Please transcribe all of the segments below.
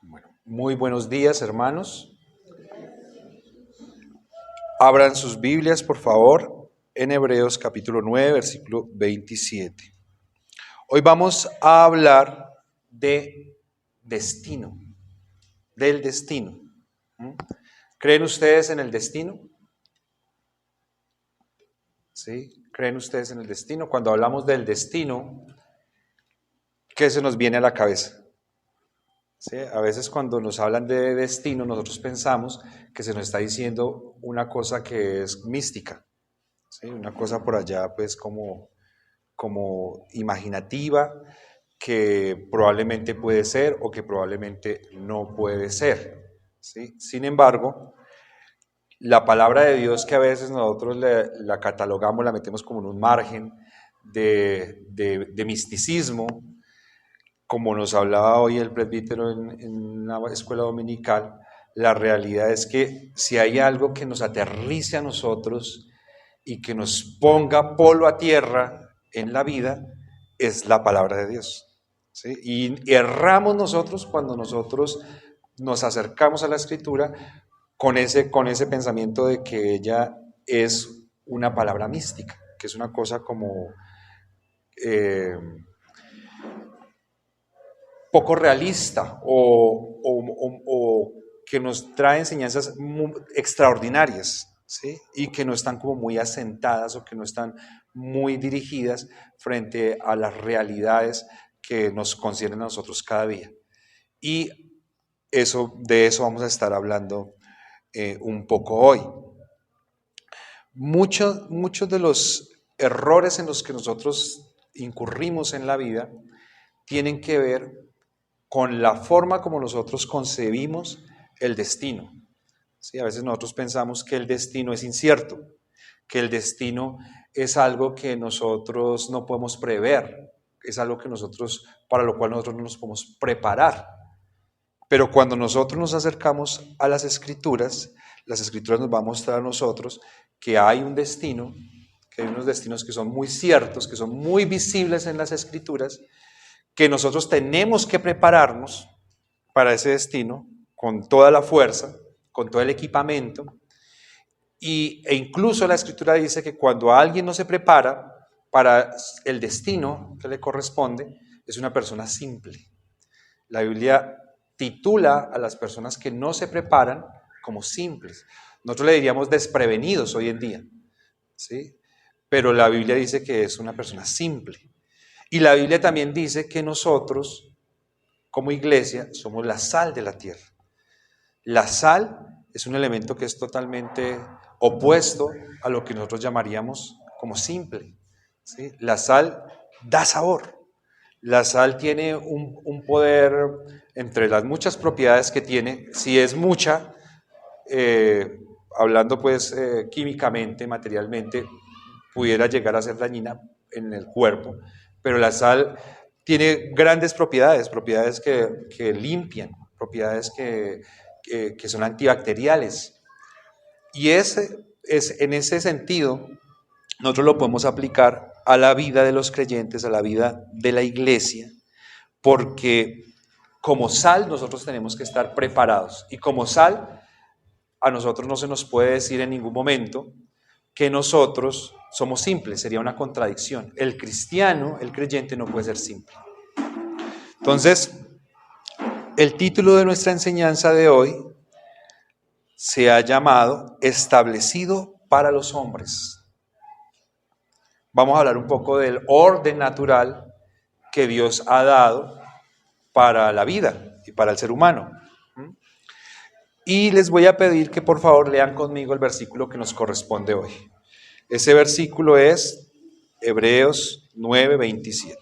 Bueno, muy buenos días, hermanos. Abran sus Biblias, por favor, en Hebreos capítulo 9, versículo 27. Hoy vamos a hablar de destino, del destino. ¿Mm? ¿Creen ustedes en el destino? ¿Sí? ¿Creen ustedes en el destino? Cuando hablamos del destino, ¿qué se nos viene a la cabeza? ¿Sí? A veces cuando nos hablan de destino, nosotros pensamos que se nos está diciendo una cosa que es mística, ¿sí? Una cosa por allá, pues como imaginativa, que probablemente puede ser o que probablemente no puede ser, ¿sí? Sin embargo, la palabra de Dios que a veces nosotros la catalogamos, la metemos como en un margen de misticismo, como nos hablaba hoy el presbítero en la escuela dominical, la realidad es que si hay algo que nos aterrice a nosotros y que nos ponga polo a tierra en la vida, es la palabra de Dios. ¿Sí? Y erramos nosotros cuando nosotros nos acercamos a la Escritura con ese pensamiento de que ella es una palabra mística, que es una cosa como eh, poco realista o que nos trae enseñanzas extraordinarias, ¿sí? Y que no están como muy asentadas o que no están muy dirigidas frente a las realidades que nos conciernen a nosotros cada día. Y de eso vamos a estar hablando un poco hoy. Muchos de los errores en los que nosotros incurrimos en la vida tienen que ver con la forma como nosotros concebimos el destino. ¿Sí? A veces nosotros pensamos que el destino es incierto, que el destino es algo que nosotros no podemos prever, es algo que para lo cual nosotros no nos podemos preparar. Pero cuando nosotros nos acercamos a las Escrituras nos van a mostrar a nosotros que hay un destino, que hay unos destinos que son muy ciertos, que son muy visibles en las Escrituras, que nosotros tenemos que prepararnos para ese destino con toda la fuerza, con todo el equipamiento, e incluso la Escritura dice que cuando alguien no se prepara para el destino que le corresponde, es una persona simple. La Biblia titula a las personas que no se preparan como simples. Nosotros le diríamos desprevenidos hoy en día, ¿sí? Pero la Biblia dice que es una persona simple. Y la Biblia también dice que nosotros, como iglesia, somos la sal de la tierra. La sal es un elemento que es totalmente opuesto a lo que nosotros llamaríamos como simple, ¿sí? La sal da sabor. La sal tiene un poder, entre las muchas propiedades que tiene, si es mucha, hablando pues químicamente, materialmente, pudiera llegar a ser dañina en el cuerpo, pero la sal tiene grandes propiedades que limpian, propiedades que son antibacteriales. Y en ese sentido, nosotros lo podemos aplicar a la vida de los creyentes, a la vida de la iglesia, porque como sal nosotros tenemos que estar preparados. Y como sal, a nosotros no se nos puede decir en ningún momento que nosotros somos simples, sería una contradicción. El cristiano, el creyente, no puede ser simple. Entonces, el título de nuestra enseñanza de hoy se ha llamado Establecido para los hombres. Vamos a hablar un poco del orden natural que Dios ha dado para la vida y para el ser humano. Y les voy a pedir que por favor lean conmigo el versículo que nos corresponde hoy. Ese versículo es Hebreos 9:27.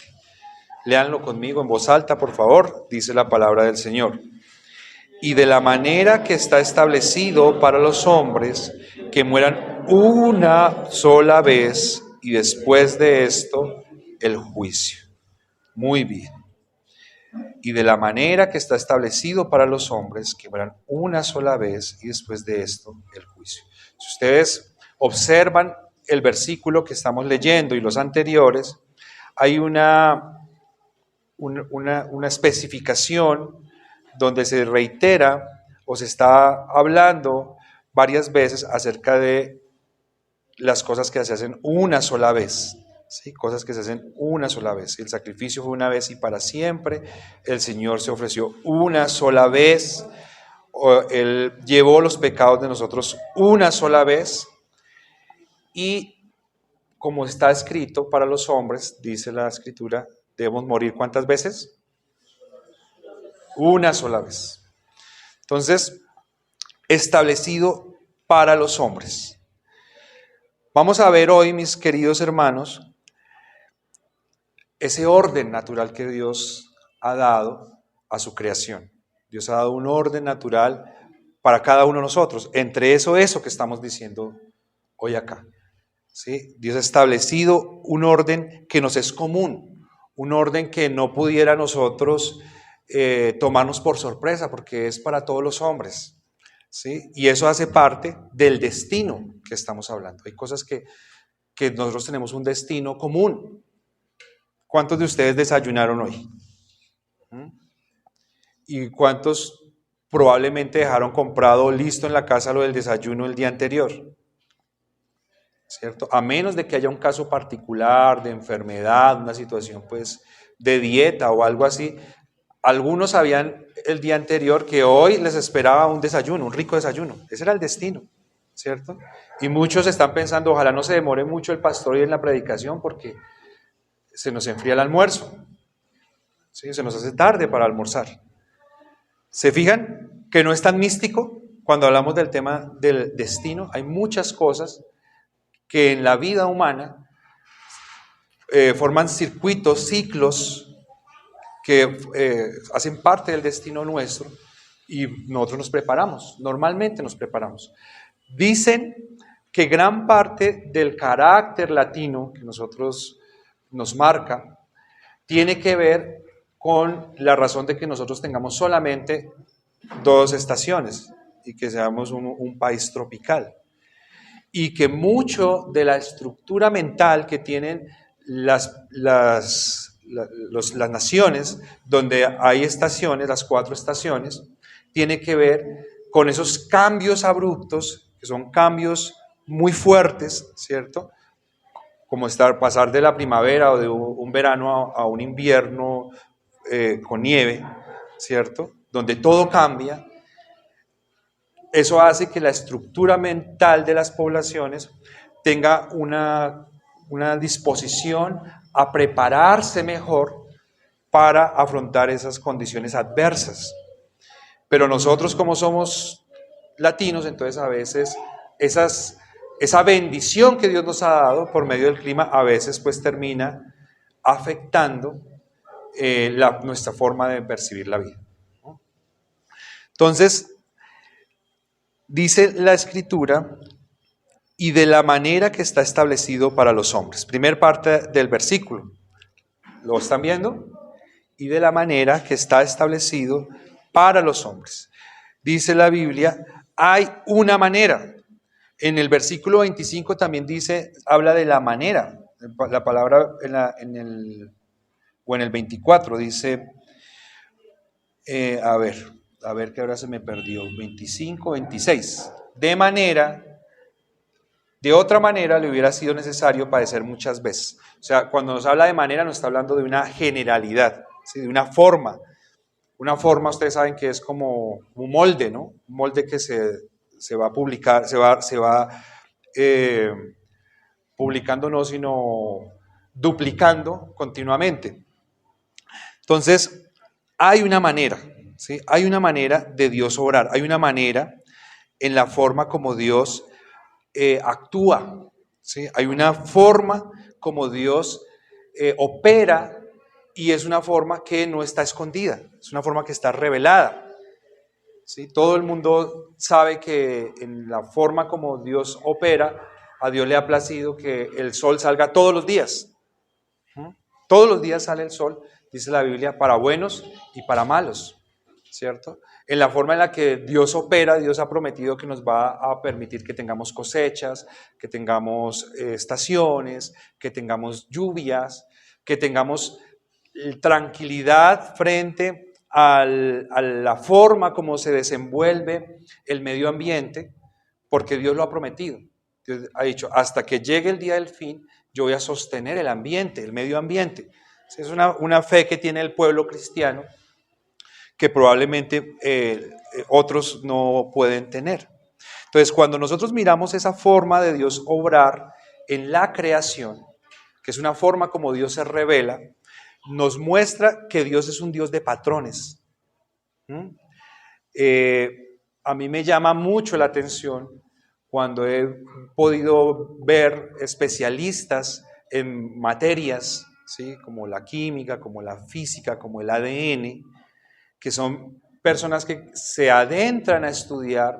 Léanlo conmigo en voz alta, por favor. Dice la palabra del Señor. Y de la manera que está establecido para los hombres que mueran una sola vez y después de esto el juicio. Muy bien. Y de la manera que está establecido para los hombres que mueran una sola vez y después de esto el juicio. Si ustedes observan el versículo que estamos leyendo y los anteriores, hay una especificación donde se reitera o se está hablando varias veces acerca de las cosas que se hacen una sola vez. ¿Sí? Cosas que se hacen una sola vez. El sacrificio fue una vez y para siempre. El Señor se ofreció una sola vez. Él llevó los pecados de nosotros una sola vez. Y como está escrito para los hombres, dice la Escritura, debemos morir ¿cuántas veces? Una sola vez. Entonces, establecido para los hombres. Vamos a ver hoy, mis queridos hermanos, ese orden natural que Dios ha dado a su creación. Dios ha dado un orden natural para cada uno de nosotros. Entre eso que estamos diciendo hoy acá. ¿Sí? Dios ha establecido un orden que nos es común, un orden que no pudiera nosotros tomarnos por sorpresa, porque es para todos los hombres. ¿Sí? Y eso hace parte del destino que estamos hablando. Hay cosas que nosotros tenemos un destino común. ¿Cuántos de ustedes desayunaron hoy? ¿Y cuántos probablemente dejaron comprado listo en la casa lo del desayuno el día anterior? ¿Cierto? A menos de que haya un caso particular de enfermedad, una situación pues de dieta o algo así, algunos sabían el día anterior que hoy les esperaba un desayuno, un rico desayuno. Ese era el destino, ¿cierto? Y muchos están pensando, ojalá no se demore mucho el pastor hoy en la predicación porque se nos enfría el almuerzo, ¿sí? Se nos hace tarde para almorzar. ¿Se fijan que no es tan místico cuando hablamos del tema del destino? Hay muchas cosas que en la vida humana forman circuitos, ciclos que hacen parte del destino nuestro y nosotros nos preparamos, normalmente nos preparamos. Dicen que gran parte del carácter latino que nosotros nos marca tiene que ver con la razón de que nosotros tengamos solamente 2 estaciones y que seamos un país tropical. Y que mucho de la estructura mental que tienen las naciones, donde hay estaciones, las 4 estaciones, tiene que ver con esos cambios abruptos, que son cambios muy fuertes, ¿cierto? Como pasar de la primavera o de un verano a un invierno con nieve, ¿cierto? Donde todo cambia. Eso hace que la estructura mental de las poblaciones tenga una disposición a prepararse mejor para afrontar esas condiciones adversas. Pero nosotros, como somos latinos, entonces a veces esa bendición que Dios nos ha dado por medio del clima a veces pues termina afectando nuestra forma de percibir la vida, ¿no? Entonces, dice la Escritura, y de la manera que está establecido para los hombres. Primer parte del versículo. ¿Lo están viendo? Y de la manera que está establecido para los hombres. Dice la Biblia, hay una manera. En el versículo 25 también habla de la manera. La palabra en el 24 dice, a ver que ahora se me perdió, 25, 26. De otra manera le hubiera sido necesario padecer muchas veces. O sea, cuando nos habla de manera, nos está hablando de una generalidad, ¿sí? De una forma. Una forma, ustedes saben que es como un molde, ¿no? Un molde que se va a publicar, se va publicando, no, sino duplicando continuamente. Entonces, hay una manera, ¿sí? Hay una manera de Dios obrar, hay una manera en la forma como Dios actúa, ¿sí? Hay una forma como Dios opera y es una forma que no está escondida, es una forma que está revelada, ¿sí? Todo el mundo sabe que en la forma como Dios opera, a Dios le ha placido que el sol salga todos los días. Todos los días sale el sol, dice la Biblia, para buenos y para malos, ¿cierto? En la forma en la que Dios opera, Dios ha prometido que nos va a permitir que tengamos cosechas, que tengamos estaciones, que tengamos lluvias, que tengamos tranquilidad frente a la forma como se desenvuelve el medio ambiente, porque Dios lo ha prometido. Dios ha dicho, hasta que llegue el día del fin, yo voy a sostener el ambiente, el medio ambiente. Es una fe que tiene el pueblo cristiano que probablemente otros no pueden tener. Entonces, cuando nosotros miramos esa forma de Dios obrar en la creación, que es una forma como Dios se revela, nos muestra que Dios es un Dios de patrones. A mí me llama mucho la atención cuando he podido ver especialistas en materias, ¿sí? Como la química, como la física, como el ADN, que son personas que se adentran a estudiar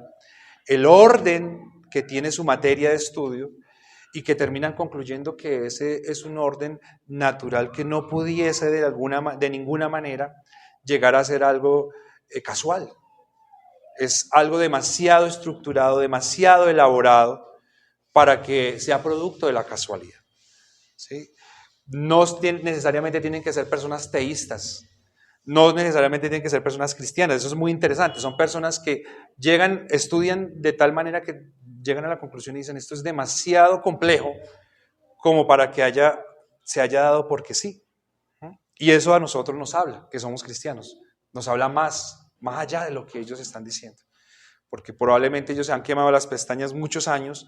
el orden que tiene su materia de estudio y que terminan concluyendo que ese es un orden natural que no pudiese de ninguna manera llegar a ser algo casual. Es algo demasiado estructurado, demasiado elaborado para que sea producto de la casualidad, ¿sí? No necesariamente tienen que ser personas teístas, no necesariamente tienen que ser personas cristianas, eso es muy interesante, son personas que llegan, estudian de tal manera que llegan a la conclusión y dicen, esto es demasiado complejo como para que se haya dado porque sí. Y eso a nosotros nos habla, que somos cristianos, nos habla más allá de lo que ellos están diciendo, porque probablemente ellos se han quemado las pestañas muchos años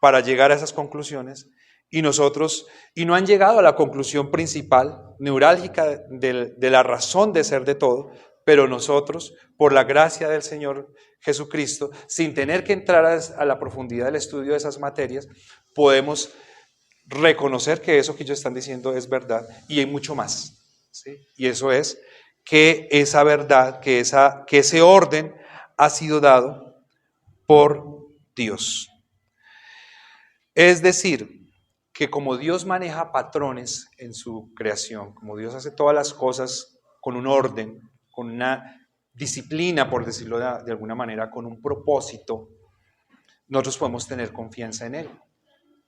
para llegar a esas conclusiones y no han llegado a la conclusión principal, neurálgica de la razón de ser de todo, pero nosotros, por la gracia del Señor Jesucristo, sin tener que entrar a la profundidad del estudio de esas materias, podemos reconocer que eso que ellos están diciendo es verdad y hay mucho más, ¿sí? Y eso es que esa verdad, que ese orden ha sido dado por Dios. Es decir, que como Dios maneja patrones en su creación, como Dios hace todas las cosas con un orden, con una disciplina, por decirlo de alguna manera, con un propósito, nosotros podemos tener confianza en Él,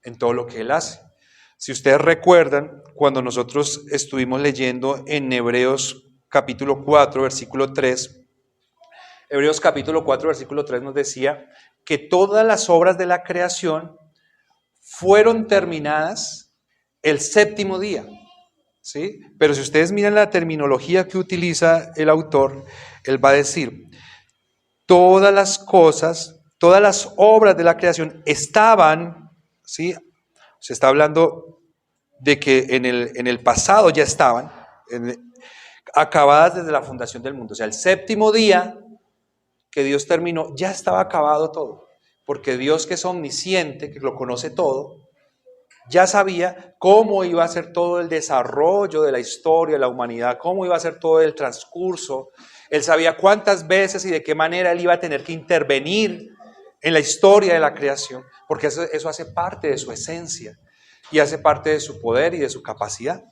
en todo lo que Él hace. Si ustedes recuerdan, cuando nosotros estuvimos leyendo en Hebreos capítulo 4, versículo 3, Hebreos capítulo 4, versículo 3 nos decía que todas las obras de la creación fueron terminadas el séptimo día, ¿sí? Pero si ustedes miran la terminología que utiliza el autor, él va a decir, todas las cosas, todas las obras de la creación estaban, ¿sí? Se está hablando de que en el pasado ya estaban acabadas desde la fundación del mundo. O sea, el séptimo día que Dios terminó, ya estaba acabado todo. Porque Dios, que es omnisciente, que lo conoce todo, ya sabía cómo iba a ser todo el desarrollo de la historia de la humanidad, cómo iba a ser todo el transcurso. Él sabía cuántas veces y de qué manera él iba a tener que intervenir en la historia de la creación, porque eso hace parte de su esencia y hace parte de su poder y de su capacidad.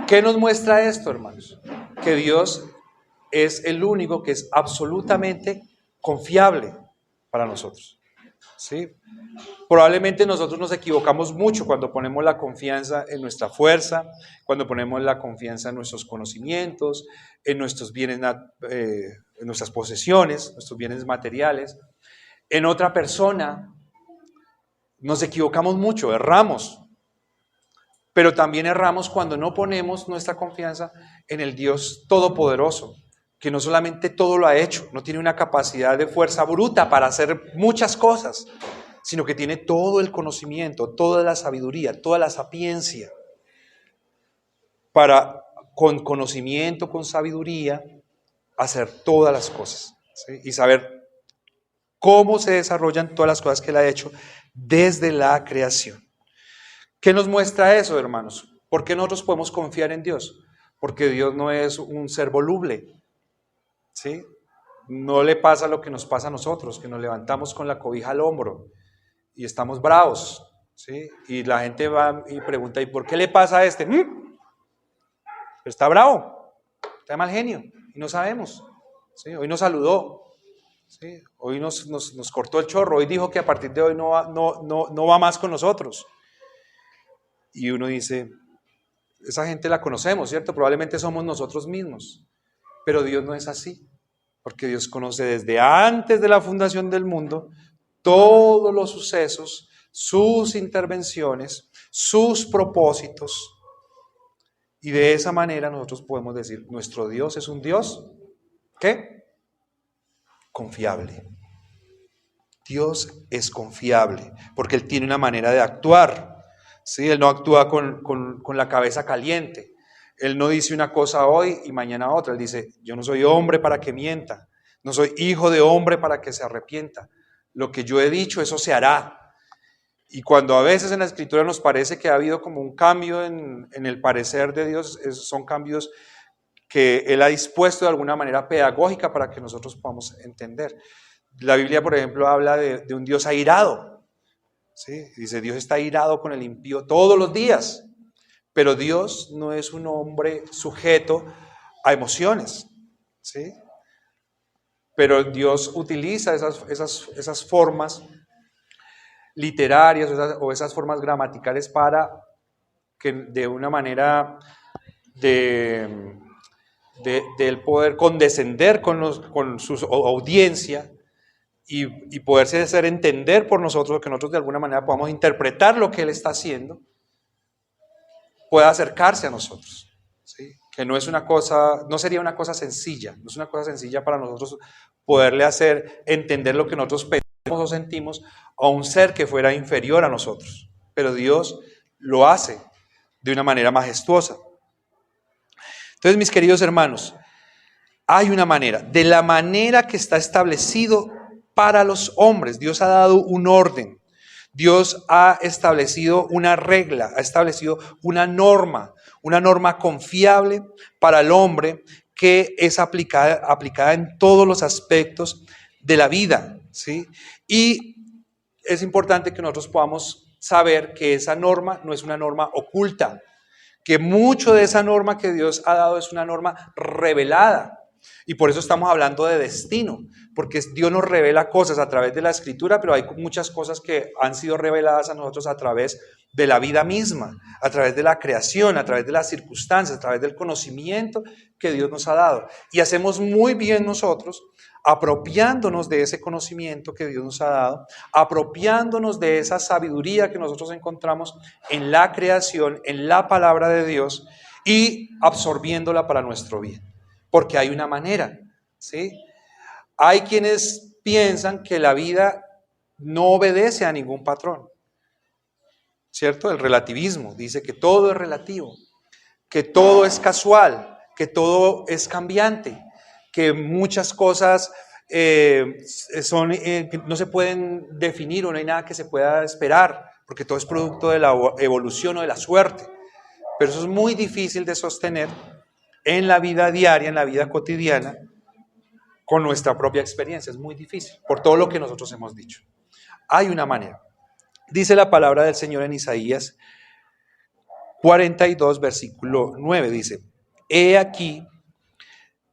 ¿Qué nos muestra esto, hermanos? Que Dios es el único que es absolutamente confiable para nosotros, ¿sí? Probablemente nosotros nos equivocamos mucho cuando ponemos la confianza en nuestra fuerza, cuando ponemos la confianza en nuestros conocimientos, en nuestros bienes, en nuestras posesiones, nuestros bienes materiales, en otra persona. Nos equivocamos mucho, erramos, pero también erramos cuando no ponemos nuestra confianza en el Dios Todopoderoso, que no solamente todo lo ha hecho, no tiene una capacidad de fuerza bruta para hacer muchas cosas, sino que tiene todo el conocimiento, toda la sabiduría, toda la sapiencia, para con conocimiento, con sabiduría, hacer todas las cosas, ¿sí? Y saber cómo se desarrollan todas las cosas que Él ha hecho desde la creación. ¿Qué nos muestra eso, hermanos? ¿Por qué nosotros podemos confiar en Dios? Porque Dios no es un ser voluble, ¿sí? No le pasa lo que nos pasa a nosotros, que nos levantamos con la cobija al hombro y estamos bravos, ¿sí? Y la gente va y pregunta, ¿y por qué le pasa a este? Está bravo, está de mal genio y no sabemos, ¿sí? Hoy nos saludó, ¿sí? Hoy nos cortó el chorro, hoy dijo que a partir de hoy no va más con nosotros. Y uno dice, Esa gente la conocemos, ¿cierto? Probablemente somos nosotros mismos, pero Dios no es así, porque Dios conoce desde antes de la fundación del mundo todos los sucesos, sus intervenciones, sus propósitos, y de esa manera nosotros podemos decir, nuestro Dios es un Dios, ¿qué? Confiable. Dios es confiable, porque Él tiene una manera de actuar, ¿sí? Él no actúa con la cabeza caliente. Él no dice una cosa hoy y mañana otra. Él dice, yo no soy hombre para que mienta, no soy hijo de hombre para que se arrepienta. Lo que yo he dicho, eso se hará. Y cuando a veces en la Escritura nos parece que ha habido como un cambio en el parecer de Dios, son cambios que Él ha dispuesto de alguna manera pedagógica para que nosotros podamos entender. La Biblia, por ejemplo, habla de un Dios airado, ¿sí? Dice, Dios está airado con el impío todos los días, pero Dios no es un hombre sujeto a emociones, ¿sí? Pero Dios utiliza esas formas literarias o esas formas gramaticales para que de una manera de él poder condescender con su audiencia y poderse hacer entender por nosotros, que nosotros de alguna manera podamos interpretar lo que Él está haciendo, pueda acercarse a nosotros, ¿sí? Que no es una cosa, no sería una cosa sencilla, no es una cosa sencilla para nosotros poderle hacer entender lo que nosotros pensamos o sentimos a un ser que fuera inferior a nosotros, pero Dios lo hace de una manera majestuosa. Entonces, mis queridos hermanos, hay una manera, de la manera que está establecido para los hombres. Dios ha dado un orden, Dios ha establecido una regla, ha establecido una norma confiable para el hombre que es aplicada en todos los aspectos de la vida, ¿sí? Y es importante que nosotros podamos saber que esa norma no es una norma oculta, que mucho de esa norma que Dios ha dado es una norma revelada. Y por eso estamos hablando de destino, porque Dios nos revela cosas a través de la Escritura, pero hay muchas cosas que han sido reveladas a nosotros a través de la vida misma, a través de la creación, a través de las circunstancias, a través del conocimiento que Dios nos ha dado. Y hacemos muy bien nosotros apropiándonos de ese conocimiento que Dios nos ha dado, apropiándonos de esa sabiduría que nosotros encontramos en la creación, en la palabra de Dios y absorbiéndola para nuestro bien. Porque hay una manera, ¿sí? Hay quienes piensan que la vida no obedece a ningún patrón, ¿cierto? El relativismo dice que todo es relativo, que todo es casual, que todo es cambiante, que muchas cosas no se pueden definir o no hay nada que se pueda esperar, porque todo es producto de la evolución o de la suerte. Pero eso es muy difícil de sostener en la vida diaria, en la vida cotidiana, con nuestra propia experiencia. Es muy difícil, por todo lo que nosotros hemos dicho. Hay una manera. Dice la palabra del Señor en Isaías 42, versículo 9, dice, he aquí,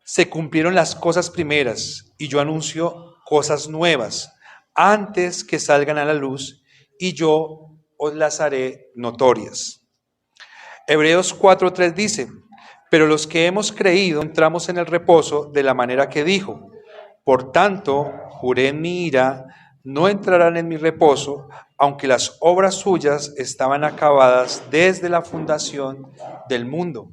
se cumplieron las cosas primeras, y yo anuncio cosas nuevas, antes que salgan a la luz, y yo os las haré notorias. Hebreos 4:3 dice, pero los que hemos creído entramos en el reposo de la manera que dijo, por tanto, juré en mi ira, no entrarán en mi reposo, aunque las obras suyas estaban acabadas desde la fundación del mundo.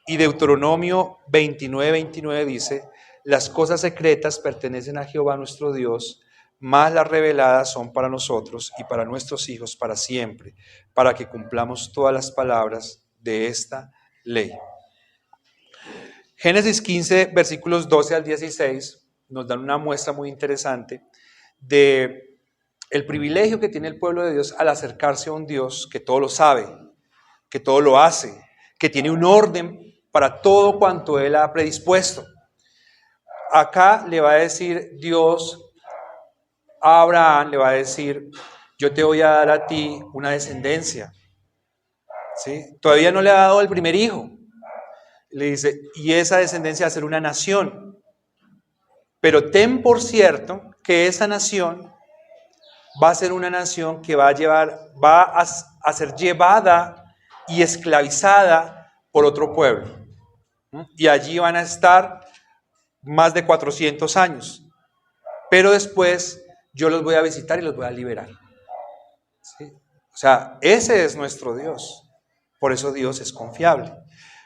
Y Deuteronomio 29:29 dice, las cosas secretas pertenecen a Jehová nuestro Dios, mas las reveladas son para nosotros y para nuestros hijos para siempre, para que cumplamos todas las palabras de esta ley. Génesis 15, versículos 12 al 16, nos dan una muestra muy interesante de el privilegio que tiene el pueblo de Dios al acercarse a un Dios que todo lo sabe, que todo lo hace, que tiene un orden para todo cuanto Él ha predispuesto. Acá le va a decir Dios a Abraham, le va a decir, yo te voy a dar a ti una descendencia, ¿sí? Todavía no le ha dado el primer hijo. Le dice, y esa descendencia va a ser una nación. Pero ten por cierto que esa nación va a ser una nación que va a ser llevada y esclavizada por otro pueblo. Y allí van a estar más de 400 años. Pero después yo los voy a visitar y los voy a liberar. ¿Sí? O sea, ese es nuestro Dios. Por eso Dios es confiable.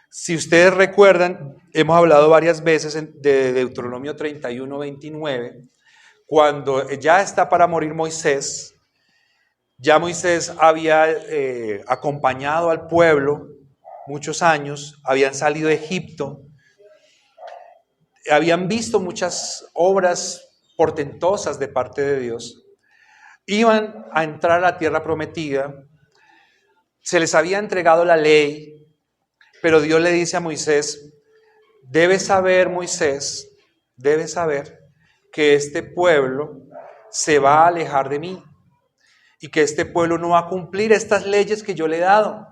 Si ustedes recuerdan, hemos hablado varias veces de Deuteronomio 31, 29, cuando ya está para morir Moisés. Ya Moisés había acompañado al pueblo muchos años, habían salido de Egipto, habían visto muchas obras portentosas de parte de Dios, iban a entrar a la tierra prometida, se les había entregado la ley, pero Dios le dice a Moisés, debes saber, Moisés, debes saber que este pueblo se va a alejar de mí y que este pueblo no va a cumplir estas leyes que yo le he dado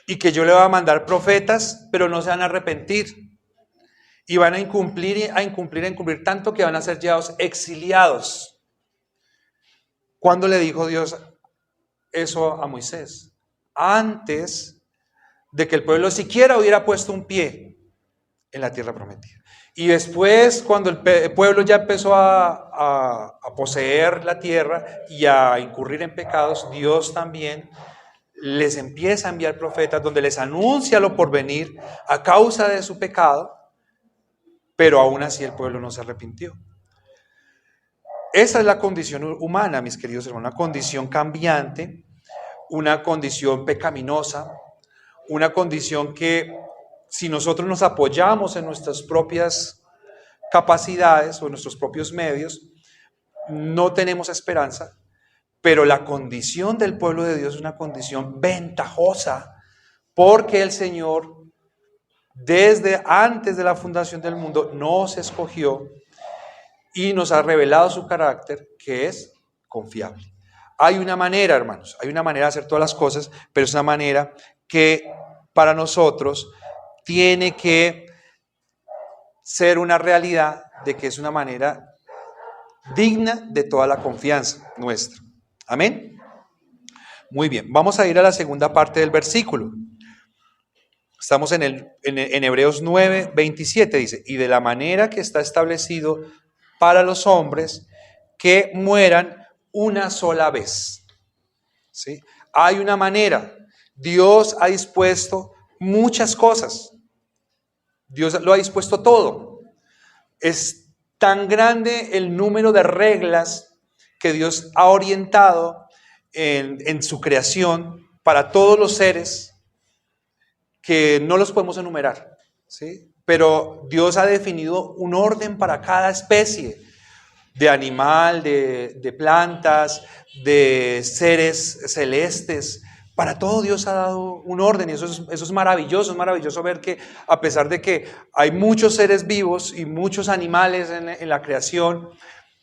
y que yo le voy a mandar profetas, pero no se van a arrepentir y van a incumplir, tanto que van a ser llevados exiliados. ¿Cuándo le dijo Dios eso a Moisés? Antes de que el pueblo siquiera hubiera puesto un pie en la tierra prometida. Y después, cuando el pueblo ya empezó a poseer la tierra y a incurrir en pecados, Dios también les empieza a enviar profetas donde les anuncia lo por venir a causa de su pecado, pero aún así el pueblo no se arrepintió. Esa es la condición humana, mis queridos hermanos, una condición cambiante, una condición pecaminosa, una condición que si nosotros nos apoyamos en nuestras propias capacidades o en nuestros propios medios, no tenemos esperanza, pero la condición del pueblo de Dios es una condición ventajosa, porque el Señor, desde antes de la fundación del mundo, nos escogió y nos ha revelado su carácter, que es confiable. Hay una manera, hermanos, hay una manera de hacer todas las cosas, pero es una manera que para nosotros tiene que ser una realidad de que es una manera digna de toda la confianza nuestra. Amén. Muy bien, vamos a ir a la segunda parte del versículo. Estamos en Hebreos 9, 27, dice, y de la manera que está establecido para los hombres que mueran una sola vez. ¿Sí? Hay una manera. Dios ha dispuesto muchas cosas. Dios lo ha dispuesto todo. Es tan grande el número de reglas que Dios ha orientado en su creación para todos los seres que no los podemos enumerar, ¿sí? Pero Dios ha definido un orden para cada especie de animal, de plantas, de seres celestes. Para todo Dios ha dado un orden y eso es maravilloso ver que a pesar de que hay muchos seres vivos y muchos animales en la creación,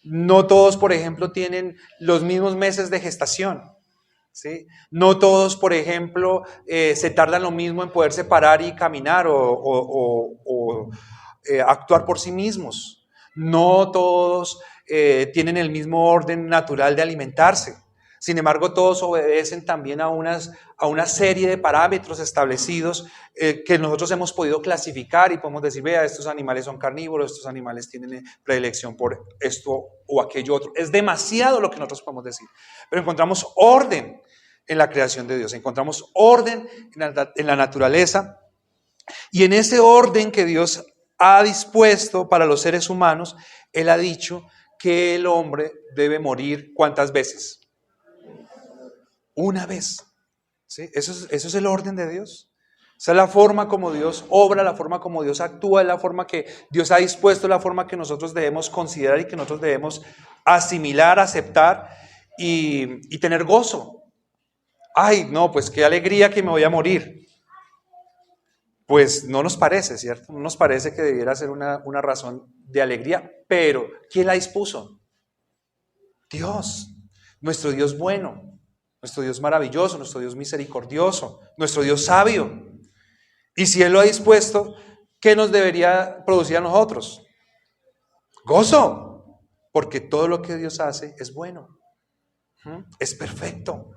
no todos, por ejemplo, tienen los mismos meses de gestación. ¿Sí? No todos, por ejemplo, se tardan lo mismo en poderse parar y caminar o actuar por sí mismos. No todos tienen el mismo orden natural de alimentarse. Sin embargo, todos obedecen también a una serie de parámetros establecidos que nosotros hemos podido clasificar y podemos decir, vea, estos animales son carnívoros, estos animales tienen predilección por esto o aquello otro. Es demasiado lo que nosotros podemos decir. Pero encontramos orden en la creación de Dios, encontramos orden en la naturaleza, y en ese orden que Dios ha dispuesto para los seres humanos, Él ha dicho que el hombre debe morir ¿cuántas veces? Una vez. ¿Sí? Eso es el orden de Dios. Esa es la forma como Dios obra, la forma como Dios actúa, la forma que Dios ha dispuesto, la forma que nosotros debemos considerar y que nosotros debemos asimilar, aceptar y tener gozo. Ay, no, pues qué alegría que me voy a morir. Pues no nos parece, ¿cierto? No nos parece que debiera ser una razón de alegría, pero ¿quién la dispuso? Dios, nuestro Dios bueno, nuestro Dios maravilloso, nuestro Dios misericordioso, nuestro Dios sabio. Y si Él lo ha dispuesto, ¿qué nos debería producir a nosotros? Gozo, porque todo lo que Dios hace es bueno, es perfecto.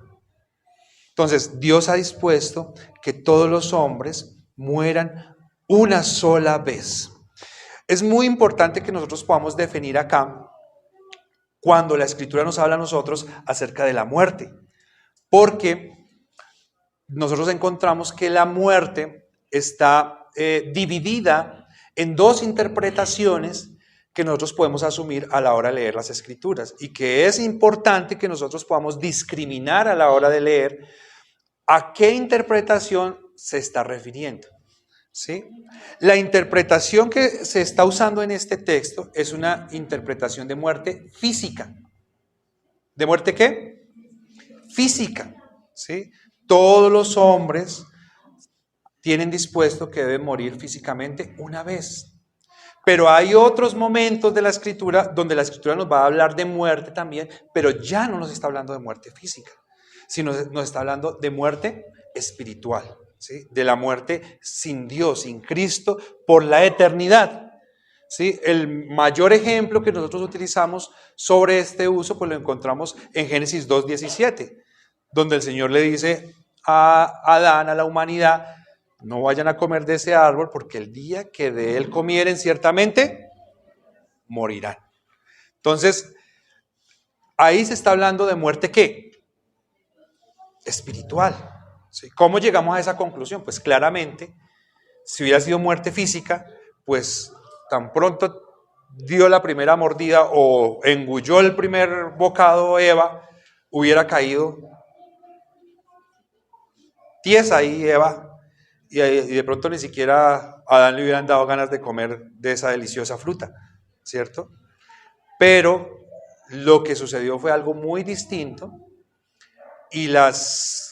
Entonces, Dios ha dispuesto que todos los hombres mueran una sola vez. Es muy importante que nosotros podamos definir acá, cuando la Escritura nos habla a nosotros acerca de la muerte, porque nosotros encontramos que la muerte está dividida en dos interpretaciones que nosotros podemos asumir a la hora de leer las Escrituras, y que es importante que nosotros podamos discriminar a la hora de leer a qué interpretación se está refiriendo. ¿Sí? La interpretación que se está usando en este texto es una interpretación de muerte física. ¿De muerte qué? Física. ¿Sí? Todos los hombres tienen dispuesto que deben morir físicamente una vez. Pero hay otros momentos de la Escritura donde la Escritura nos va a hablar de muerte también, pero ya no nos está hablando de muerte física, sino nos está hablando de muerte espiritual. ¿Sí? De la muerte sin Dios, sin Cristo, por la eternidad. ¿Sí? El mayor ejemplo que nosotros utilizamos sobre este uso, pues lo encontramos en Génesis 2:17, donde el Señor le dice a Adán, a la humanidad: no vayan a comer de ese árbol, porque el día que de él comieren, ciertamente morirán. Entonces, ahí se está hablando de muerte ¿qué? Espiritual. ¿Sí? ¿Cómo llegamos a esa conclusión? Pues claramente, si hubiera sido muerte física, pues tan pronto dio la primera mordida o engulló el primer bocado Eva, hubiera caído tiesa ahí Eva, y de pronto ni siquiera a Adán le hubieran dado ganas de comer de esa deliciosa fruta, ¿cierto? Pero lo que sucedió fue algo muy distinto, y las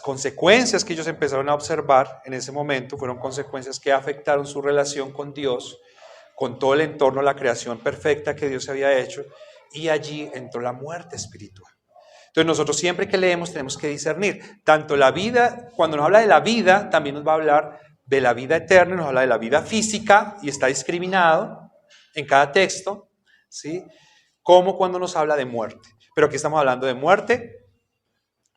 consecuencias que ellos empezaron a observar en ese momento fueron consecuencias que afectaron su relación con Dios, con todo el entorno, la creación perfecta que Dios había hecho, y allí entró la muerte espiritual. Entonces nosotros siempre que leemos tenemos que discernir, tanto la vida, cuando nos habla de la vida, también nos va a hablar de la vida eterna, nos habla de la vida física, y está discriminado en cada texto, ¿sí? Como cuando nos habla de muerte. Pero aquí estamos hablando de muerte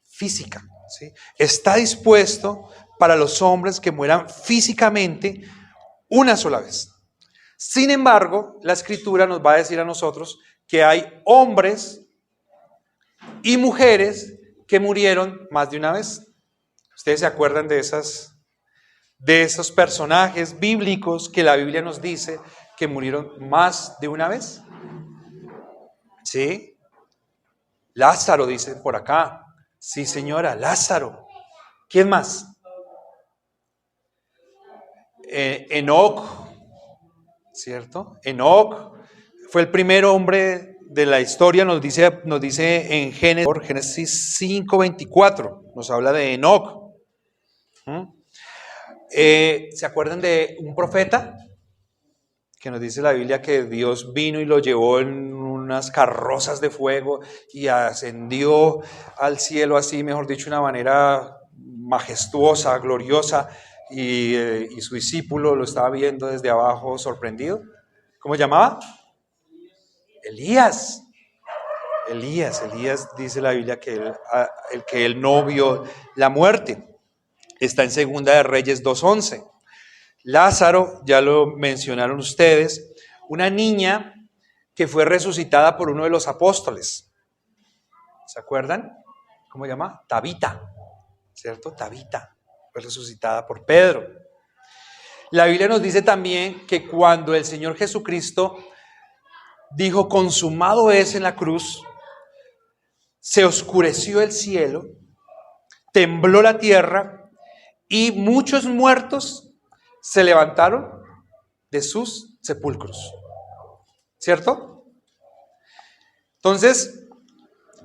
física. ¿Sí? Está dispuesto para los hombres que mueran físicamente una sola vez. Sin embargo, la Escritura nos va a decir a nosotros que hay hombres y mujeres que murieron más de una vez. ¿Ustedes se acuerdan de esos personajes bíblicos que la Biblia nos dice que murieron más de una vez? ¿Sí? Lázaro dice por acá. Sí, señora, Lázaro. ¿Quién más? Enoc, ¿cierto? Enoc fue el primer hombre de la historia, nos dice en Génesis 5:24, nos habla de Enoc. ¿Se acuerdan de un profeta? Que nos dice la Biblia que Dios vino y lo llevó en unas carrozas de fuego y ascendió al cielo así, mejor dicho, de una manera majestuosa, gloriosa, y su discípulo lo estaba viendo desde abajo sorprendido. ¿Cómo se llamaba? Elías. Elías dice la Biblia que él no vio la muerte. Está en Segunda de Reyes 2:11. Lázaro, ya lo mencionaron ustedes, una niña que fue resucitada por uno de los apóstoles. ¿Se acuerdan? ¿Cómo se llama? Tabita, ¿cierto? Tabita fue resucitada por Pedro. La Biblia nos dice también que cuando el Señor Jesucristo dijo consumado es en la cruz, se oscureció el cielo, tembló la tierra y muchos muertos se levantaron de sus sepulcros. ¿Cierto? Entonces,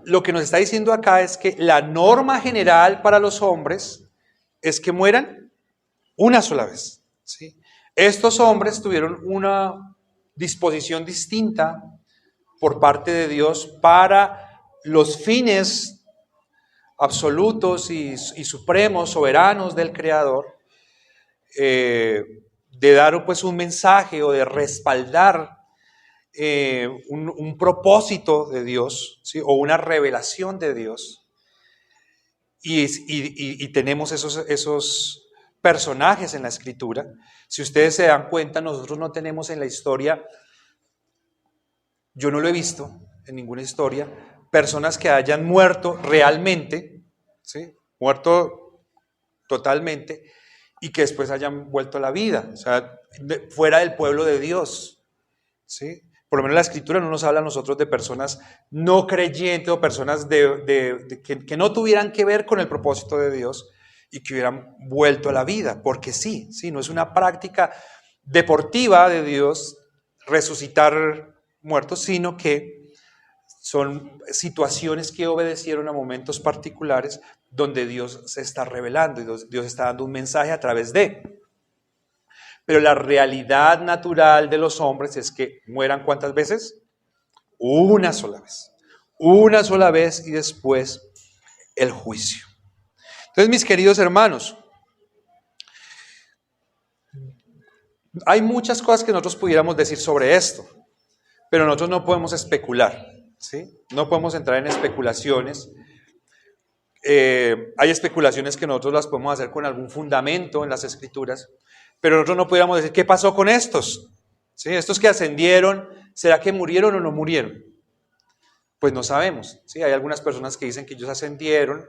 lo que nos está diciendo acá es que la norma general para los hombres es que mueran una sola vez. ¿Sí? Estos hombres tuvieron una disposición distinta por parte de Dios para los fines absolutos y supremos, soberanos del Creador, de dar pues un mensaje o de respaldar un propósito de Dios, ¿sí? O una revelación de Dios. y tenemos esos personajes en la Escritura. Si ustedes se dan cuenta, nosotros no tenemos en la historia, yo no lo he visto en ninguna historia, personas que hayan muerto realmente, ¿sí? Muerto totalmente, y que después hayan vuelto a la vida, o sea, fuera del pueblo de Dios, ¿sí? Por lo menos la Escritura no nos habla a nosotros de personas no creyentes o personas que no tuvieran que ver con el propósito de Dios y que hubieran vuelto a la vida, porque sí, no es una práctica deportiva de Dios resucitar muertos, sino que son situaciones que obedecieron a momentos particulares donde Dios se está revelando y Dios está dando un mensaje a través de. Pero la realidad natural de los hombres es que mueran ¿cuántas veces? Una sola vez. Una sola vez y después el juicio. Entonces, mis queridos hermanos, hay muchas cosas que nosotros pudiéramos decir sobre esto, pero nosotros no podemos especular, ¿sí? No podemos entrar en especulaciones. Hay especulaciones que nosotros las podemos hacer con algún fundamento en las Escrituras, pero nosotros no pudiéramos decir, ¿qué pasó con estos? ¿Sí? Estos que ascendieron, ¿será que murieron o no murieron? Pues no sabemos, ¿sí? Hay algunas personas que dicen que ellos ascendieron,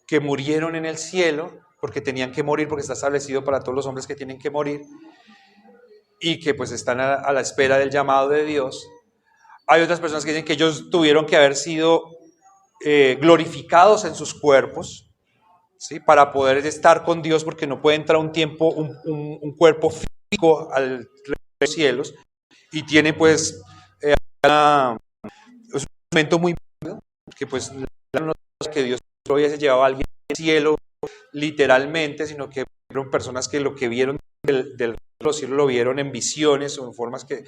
que murieron en el cielo, porque tenían que morir, porque está establecido para todos los hombres que tienen que morir, y que pues están a la espera del llamado de Dios. Hay otras personas que dicen que ellos tuvieron que haber sido glorificados en sus cuerpos, ¿sí? Para poder estar con Dios, porque no puede entrar un cuerpo físico al reino de los cielos, y tiene pues es un momento muy bueno, que pues no es que Dios no hubiese llevado a alguien al cielo literalmente, sino que fueron personas que lo que vieron del reino de los cielos lo vieron en visiones o en formas que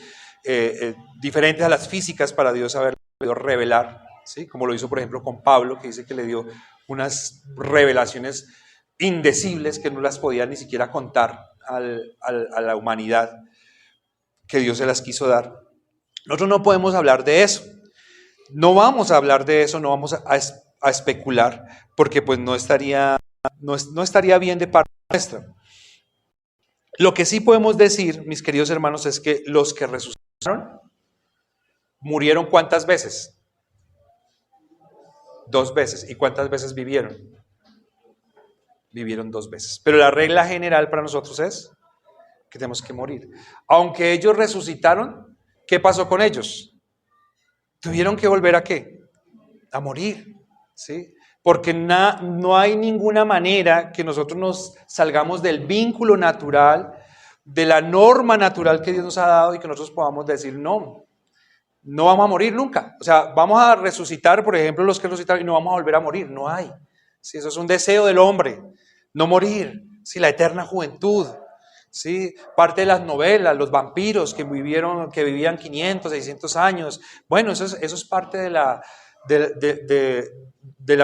diferentes a las físicas para Dios haber podido revelar, ¿sí? Como lo hizo por ejemplo con Pablo, que dice que le dio unas revelaciones indecibles que no las podía ni siquiera contar a la humanidad, que Dios se las quiso dar. Nosotros no podemos hablar de eso, no vamos a hablar de eso, no vamos a especular, porque pues no estaría bien de parte nuestra. Lo que sí podemos decir, mis queridos hermanos, es que los que resucitaron murieron ¿cuántas veces? 2 veces. ¿Y cuántas veces vivieron? Vivieron 2 veces. Pero la regla general para nosotros es que tenemos que morir. Aunque ellos resucitaron, ¿qué pasó con ellos? ¿Tuvieron que volver a qué? A morir, ¿sí? Porque no hay ninguna manera que nosotros nos salgamos del vínculo natural, de la norma natural que Dios nos ha dado y que nosotros podamos decir, no vamos a morir nunca. O sea, vamos a resucitar, por ejemplo, los que resucitaron y no vamos a volver a morir. No hay. ¿Sí? Eso es un deseo del hombre, no morir. ¿Sí? La eterna juventud. ¿Sí? Parte de las novelas, los vampiros que vivían 500, 600 años. Bueno, eso es parte de la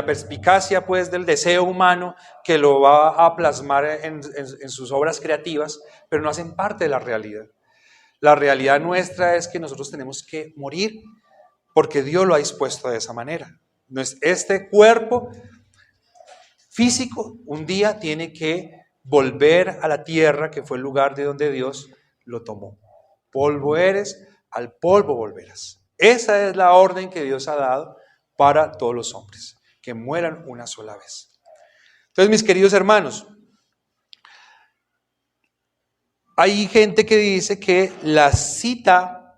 perspicacia, pues, del deseo humano que lo va a plasmar en sus obras creativas, pero no hacen parte de la realidad. La realidad nuestra es que nosotros tenemos que morir porque Dios lo ha dispuesto de esa manera. Este cuerpo físico un día tiene que volver a la tierra, que fue el lugar de donde Dios lo tomó. Polvo eres, al polvo volverás. Esa es la orden que Dios ha dado para todos los hombres, que mueran una sola vez. Entonces, mis queridos hermanos, hay gente que dice que la cita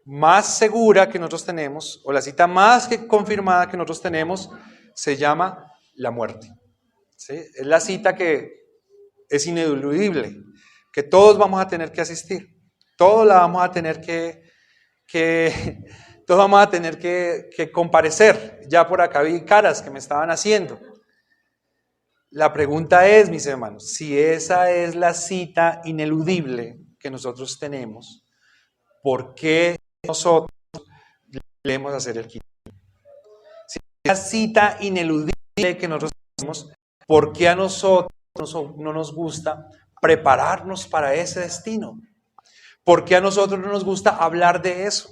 más segura que nosotros tenemos, o la cita más confirmada que nosotros tenemos, se llama la muerte. ¿Sí? Es la cita que es ineludible, que todos vamos a tener que asistir, todos vamos a tener que comparecer. Ya por acá vi caras que me estaban haciendo. La pregunta es, mis hermanos, si esa es la cita ineludible que nosotros tenemos, ¿por qué nosotros debemos hacer el quinto? Si es la cita ineludible que nosotros tenemos, ¿por qué a nosotros no nos gusta prepararnos para ese destino? ¿Por qué a nosotros no nos gusta hablar de eso?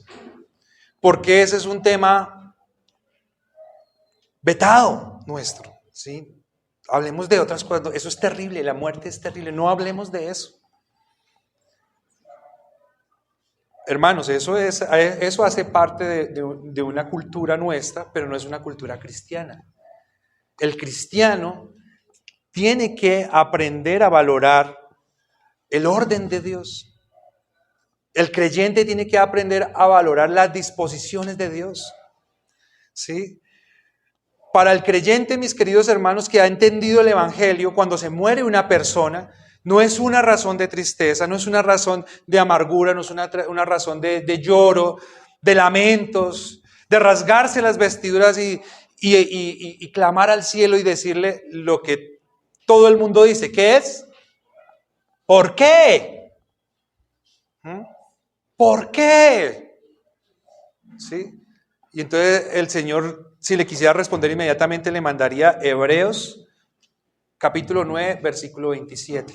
Porque ese es un tema vetado nuestro. ¿sí? Hablemos de otras cosas. Eso es terrible, la muerte es terrible. No hablemos de eso. Hermanos, eso hace parte de una cultura nuestra, pero no es una cultura cristiana. El cristiano tiene que aprender a valorar el orden de Dios. El creyente tiene que aprender a valorar las disposiciones de Dios. ¿Sí? Para el creyente, mis queridos hermanos, que ha entendido el Evangelio, cuando se muere una persona, no es una razón de tristeza, no es una razón de amargura, no es una razón de lloro, de lamentos, de rasgarse las vestiduras y clamar al cielo y decirle lo que todo el mundo dice, ¿qué es? ¿Por qué? ¿Por qué? ¿Sí? Y entonces el Señor, si le quisiera responder inmediatamente, le mandaría Hebreos capítulo 9, versículo 27.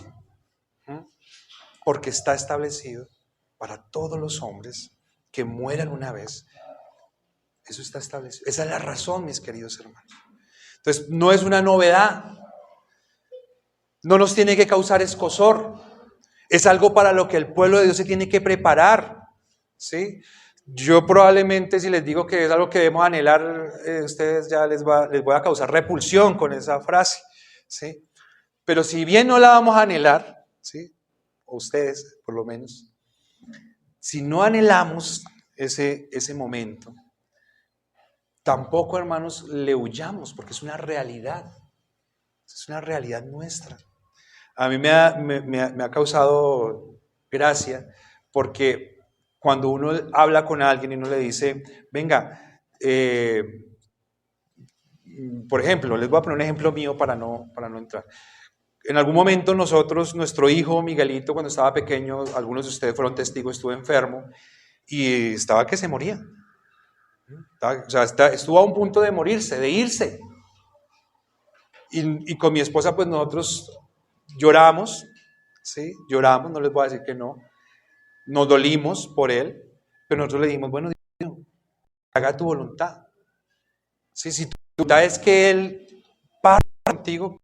Porque está establecido para todos los hombres que mueran una vez. Eso está establecido. Esa es la razón, mis queridos hermanos. Entonces, no es una novedad. No nos tiene que causar escozor. Es algo para lo que el pueblo de Dios se tiene que preparar. ¿Sí? Yo probablemente, si les digo que es algo que debemos anhelar, ustedes ya les voy a causar repulsión con esa frase. ¿Sí? Pero si bien no la vamos a anhelar, ¿sí? O ustedes, por lo menos, si no anhelamos ese momento, tampoco, hermanos, le huyamos, porque es una realidad nuestra. A mí me ha causado gracia, porque cuando uno habla con alguien y uno le dice, venga, por ejemplo, les voy a poner un ejemplo mío para no entrar. En algún momento nuestro hijo Miguelito, cuando estaba pequeño, algunos de ustedes fueron testigos, estuvo enfermo y estaba que se moría. Estuvo a un punto de morirse, de irse. Y con mi esposa, pues nosotros lloramos, ¿sí? Lloramos, no les voy a decir que no. Nos dolimos por él, pero nosotros le dijimos, bueno, Dios, haga tu voluntad. ¿Sí? Si tu voluntad es que él parte contigo,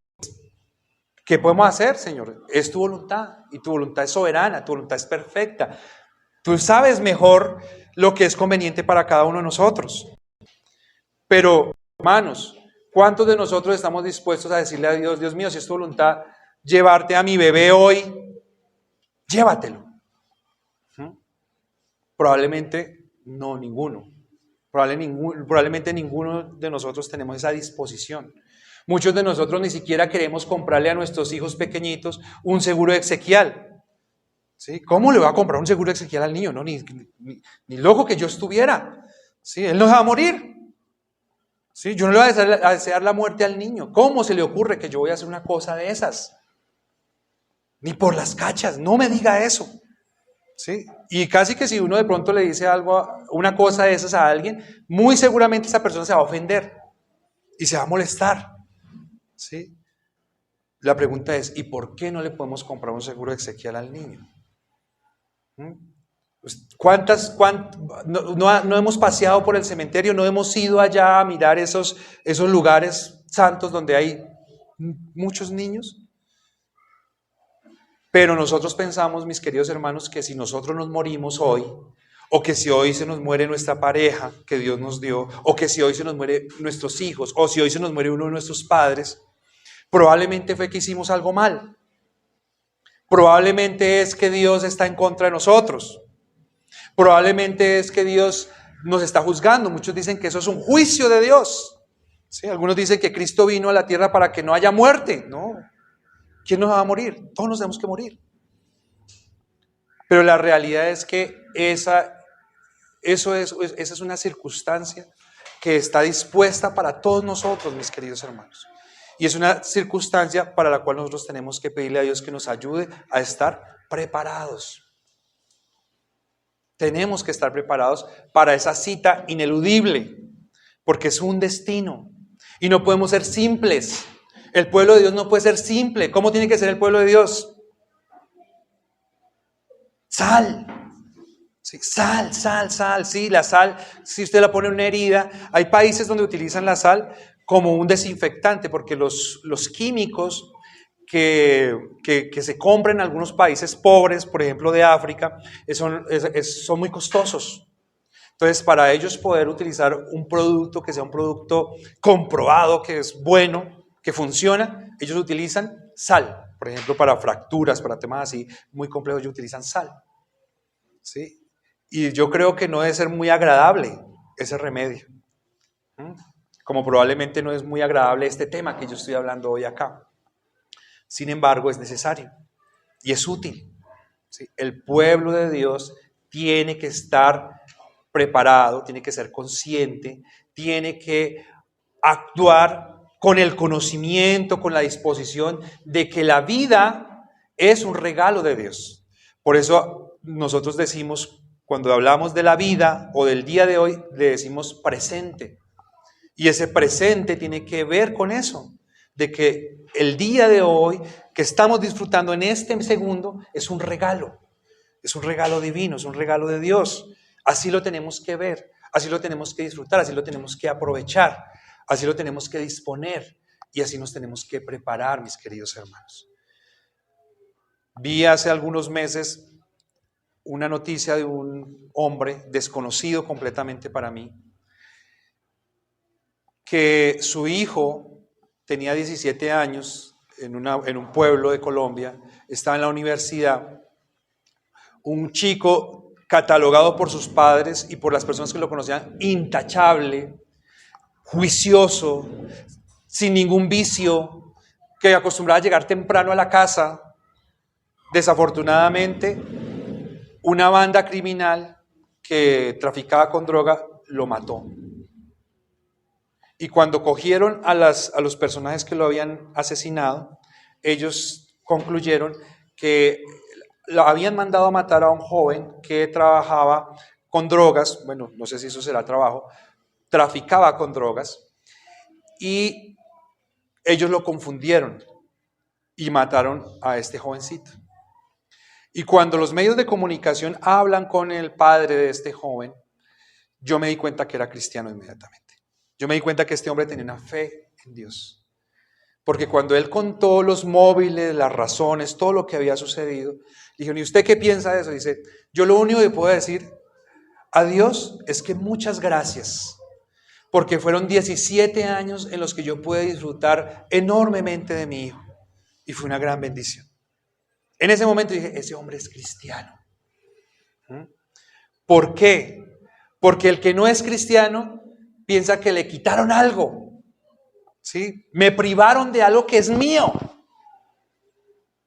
¿qué podemos hacer, Señor? Es tu voluntad, y tu voluntad es soberana, tu voluntad es perfecta. Tú sabes mejor lo que es conveniente para cada uno de nosotros. Pero, hermanos, ¿cuántos de nosotros estamos dispuestos a decirle a Dios, Dios mío, si es tu voluntad llevarte a mi bebé hoy, llévatelo? Probablemente no, ninguno. Probablemente ninguno de nosotros tenemos esa disposición. Muchos de nosotros ni siquiera queremos comprarle a nuestros hijos pequeñitos un seguro exequial. ¿Sí? ¿Cómo le va a comprar un seguro exequial al niño? No, ni loco que yo estuviera. ¿Sí? Él no se va a morir. ¿Sí? Yo no le voy a desear la muerte al niño. ¿Cómo se le ocurre que yo voy a hacer una cosa de esas? Ni por las cachas, no me diga eso. ¿Sí? Y casi que si uno de pronto le dice algo, una cosa de esas a alguien, muy seguramente esa persona se va a ofender y se va a molestar. ¿Sí? La pregunta es, ¿y por qué no le podemos comprar un seguro exequial al niño? No hemos paseado por el cementerio, no hemos ido allá a mirar esos lugares santos donde hay muchos niños? Pero nosotros pensamos, mis queridos hermanos, que si nosotros nos morimos hoy, o que si hoy se nos muere nuestra pareja que Dios nos dio, o que si hoy se nos muere nuestros hijos, o si hoy se nos muere uno de nuestros padres, probablemente fue que hicimos algo mal. Probablemente es que Dios está en contra de nosotros. Probablemente es que Dios nos está juzgando. Muchos dicen que eso es un juicio de Dios. ¿Sí? Algunos dicen que Cristo vino a la tierra para que no haya muerte. No. ¿Quién nos va a morir? Todos nos tenemos que morir. Pero la realidad es que esa es una circunstancia que está dispuesta para todos nosotros, mis queridos hermanos. Y es una circunstancia para la cual nosotros tenemos que pedirle a Dios que nos ayude a estar preparados. Tenemos que estar preparados para esa cita ineludible, porque es un destino. Y no podemos ser simples. El pueblo de Dios no puede ser simple. ¿Cómo tiene que ser el pueblo de Dios? Sal. Sí, sal. Sí, la sal, si usted la pone en una herida, hay países donde utilizan la sal como un desinfectante, porque los químicos que se compran en algunos países pobres, por ejemplo de África, son muy costosos. Entonces, para ellos poder utilizar un producto que sea un producto comprobado, que es bueno, que funciona, ellos utilizan sal. Por ejemplo, para fracturas, para temas así muy complejos, ellos utilizan sal. ¿Sí? Y yo creo que no debe ser muy agradable ese remedio. Como probablemente no es muy agradable este tema que yo estoy hablando hoy acá. Sin embargo, es necesario y es útil. ¿Sí? El pueblo de Dios tiene que estar preparado, tiene que ser consciente, tiene que actuar con el conocimiento, con la disposición de que la vida es un regalo de Dios. Por eso nosotros decimos, cuando hablamos de la vida o del día de hoy, le decimos presente. Y ese presente tiene que ver con eso, de que el día de hoy que estamos disfrutando en este segundo es un regalo divino, es un regalo de Dios. Así lo tenemos que ver, así lo tenemos que disfrutar, así lo tenemos que aprovechar, así lo tenemos que disponer y así nos tenemos que preparar, mis queridos hermanos. Vi hace algunos meses una noticia de un hombre desconocido completamente para mí, que su hijo tenía 17 años en un pueblo de Colombia, estaba en la universidad, un chico catalogado por sus padres y por las personas que lo conocían, intachable, juicioso, sin ningún vicio, que acostumbraba a llegar temprano a la casa. Desafortunadamente, una banda criminal que traficaba con droga lo mató. Y cuando cogieron a los personajes que lo habían asesinado, ellos concluyeron que lo habían mandado a matar a un joven que trabajaba con drogas, bueno, no sé si eso será trabajo, traficaba con drogas, y ellos lo confundieron y mataron a este jovencito. Y cuando los medios de comunicación hablan con el padre de este joven, yo me di cuenta que era cristiano inmediatamente. Yo me di cuenta que este hombre tenía una fe en Dios. Porque cuando él contó los móviles, las razones, todo lo que había sucedido, dijeron, ¿y usted qué piensa de eso? Dice, yo lo único que puedo decir a Dios es que muchas gracias, porque fueron 17 años en los que yo pude disfrutar enormemente de mi hijo. Y fue una gran bendición. En ese momento dije, ese hombre es cristiano. ¿Por qué? Porque el que no es cristiano piensa que le quitaron algo. ¿Sí? Me privaron de algo que es mío.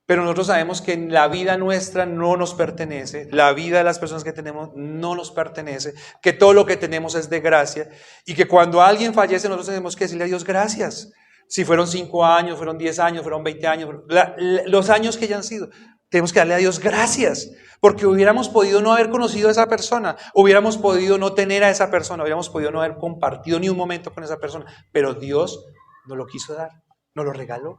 Pero nosotros sabemos que la vida nuestra no nos pertenece, la vida de las personas que tenemos no nos pertenece, que todo lo que tenemos es de gracia y que cuando alguien fallece nosotros tenemos que decirle a Dios gracias. Si fueron 5 años, fueron 10 años, fueron 20 años, los años que hayan sido, tenemos que darle a Dios gracias, porque hubiéramos podido no haber conocido a esa persona, hubiéramos podido no tener a esa persona, hubiéramos podido no haber compartido ni un momento con esa persona, pero Dios nos lo quiso dar, nos lo regaló.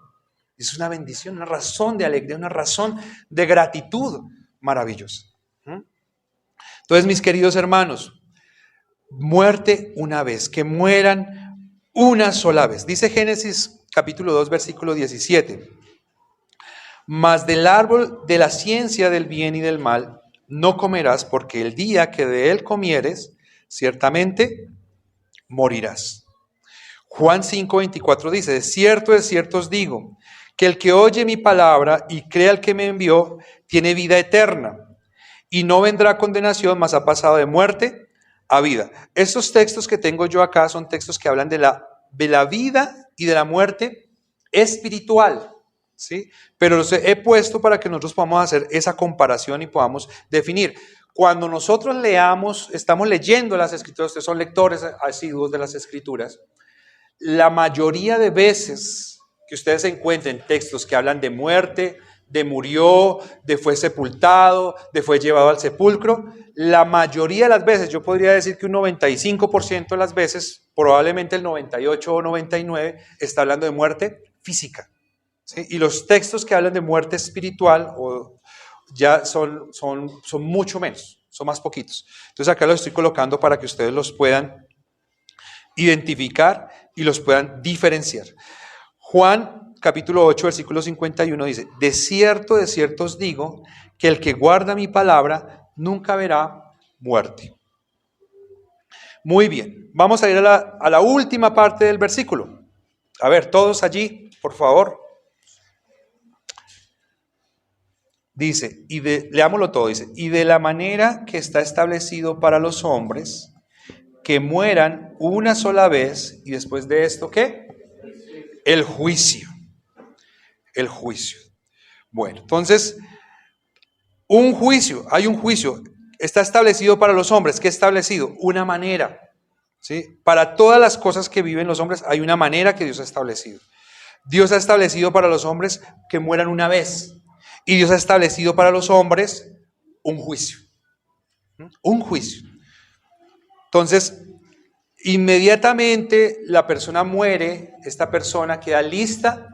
Es una bendición, una razón de alegría, una razón de gratitud maravillosa. Entonces, mis queridos hermanos, muerte una vez, que mueran una sola vez. Dice Génesis capítulo 2, versículo 17. Mas del árbol de la ciencia del bien y del mal no comerás, porque el día que de él comieres, ciertamente morirás. Juan 5:24 dice, de cierto os digo, que el que oye mi palabra y cree al que me envió, tiene vida eterna, y no vendrá condenación, mas ha pasado de muerte a vida. Estos textos que tengo yo acá son textos que hablan de la vida y de la muerte espiritual, ¿sí? Pero los he puesto para que nosotros podamos hacer esa comparación y podamos definir. Cuando nosotros estamos leyendo las Escrituras, ustedes son lectores asiduos de las Escrituras, la mayoría de veces que ustedes encuentren textos que hablan de muerte, de murió, de fue sepultado, de fue llevado al sepulcro, la mayoría de las veces, yo podría decir que un 95% de las veces, probablemente el 98 o 99, está hablando de muerte física, ¿sí? Y los textos que hablan de muerte espiritual ya son mucho menos, son más poquitos. Entonces acá los estoy colocando para que ustedes los puedan identificar y los puedan diferenciar. Juan capítulo 8, versículo 51 dice, de cierto os digo, que el que guarda mi palabra nunca verá muerte. Muy bien, vamos a ir a la última parte del versículo. A ver, todos allí, por favor. Dice, leámoslo todo, dice, y de la manera que está establecido para los hombres, que mueran una sola vez, y después de esto, ¿qué? El juicio. El juicio. Bueno, entonces, hay un juicio, está establecido para los hombres. ¿Qué establecido? Una manera, ¿sí? Para todas las cosas que viven los hombres, hay una manera que Dios ha establecido. Dios ha establecido para los hombres que mueran una vez. Y Dios ha establecido para los hombres un juicio. Un juicio. Entonces, inmediatamente la persona muere, esta persona queda lista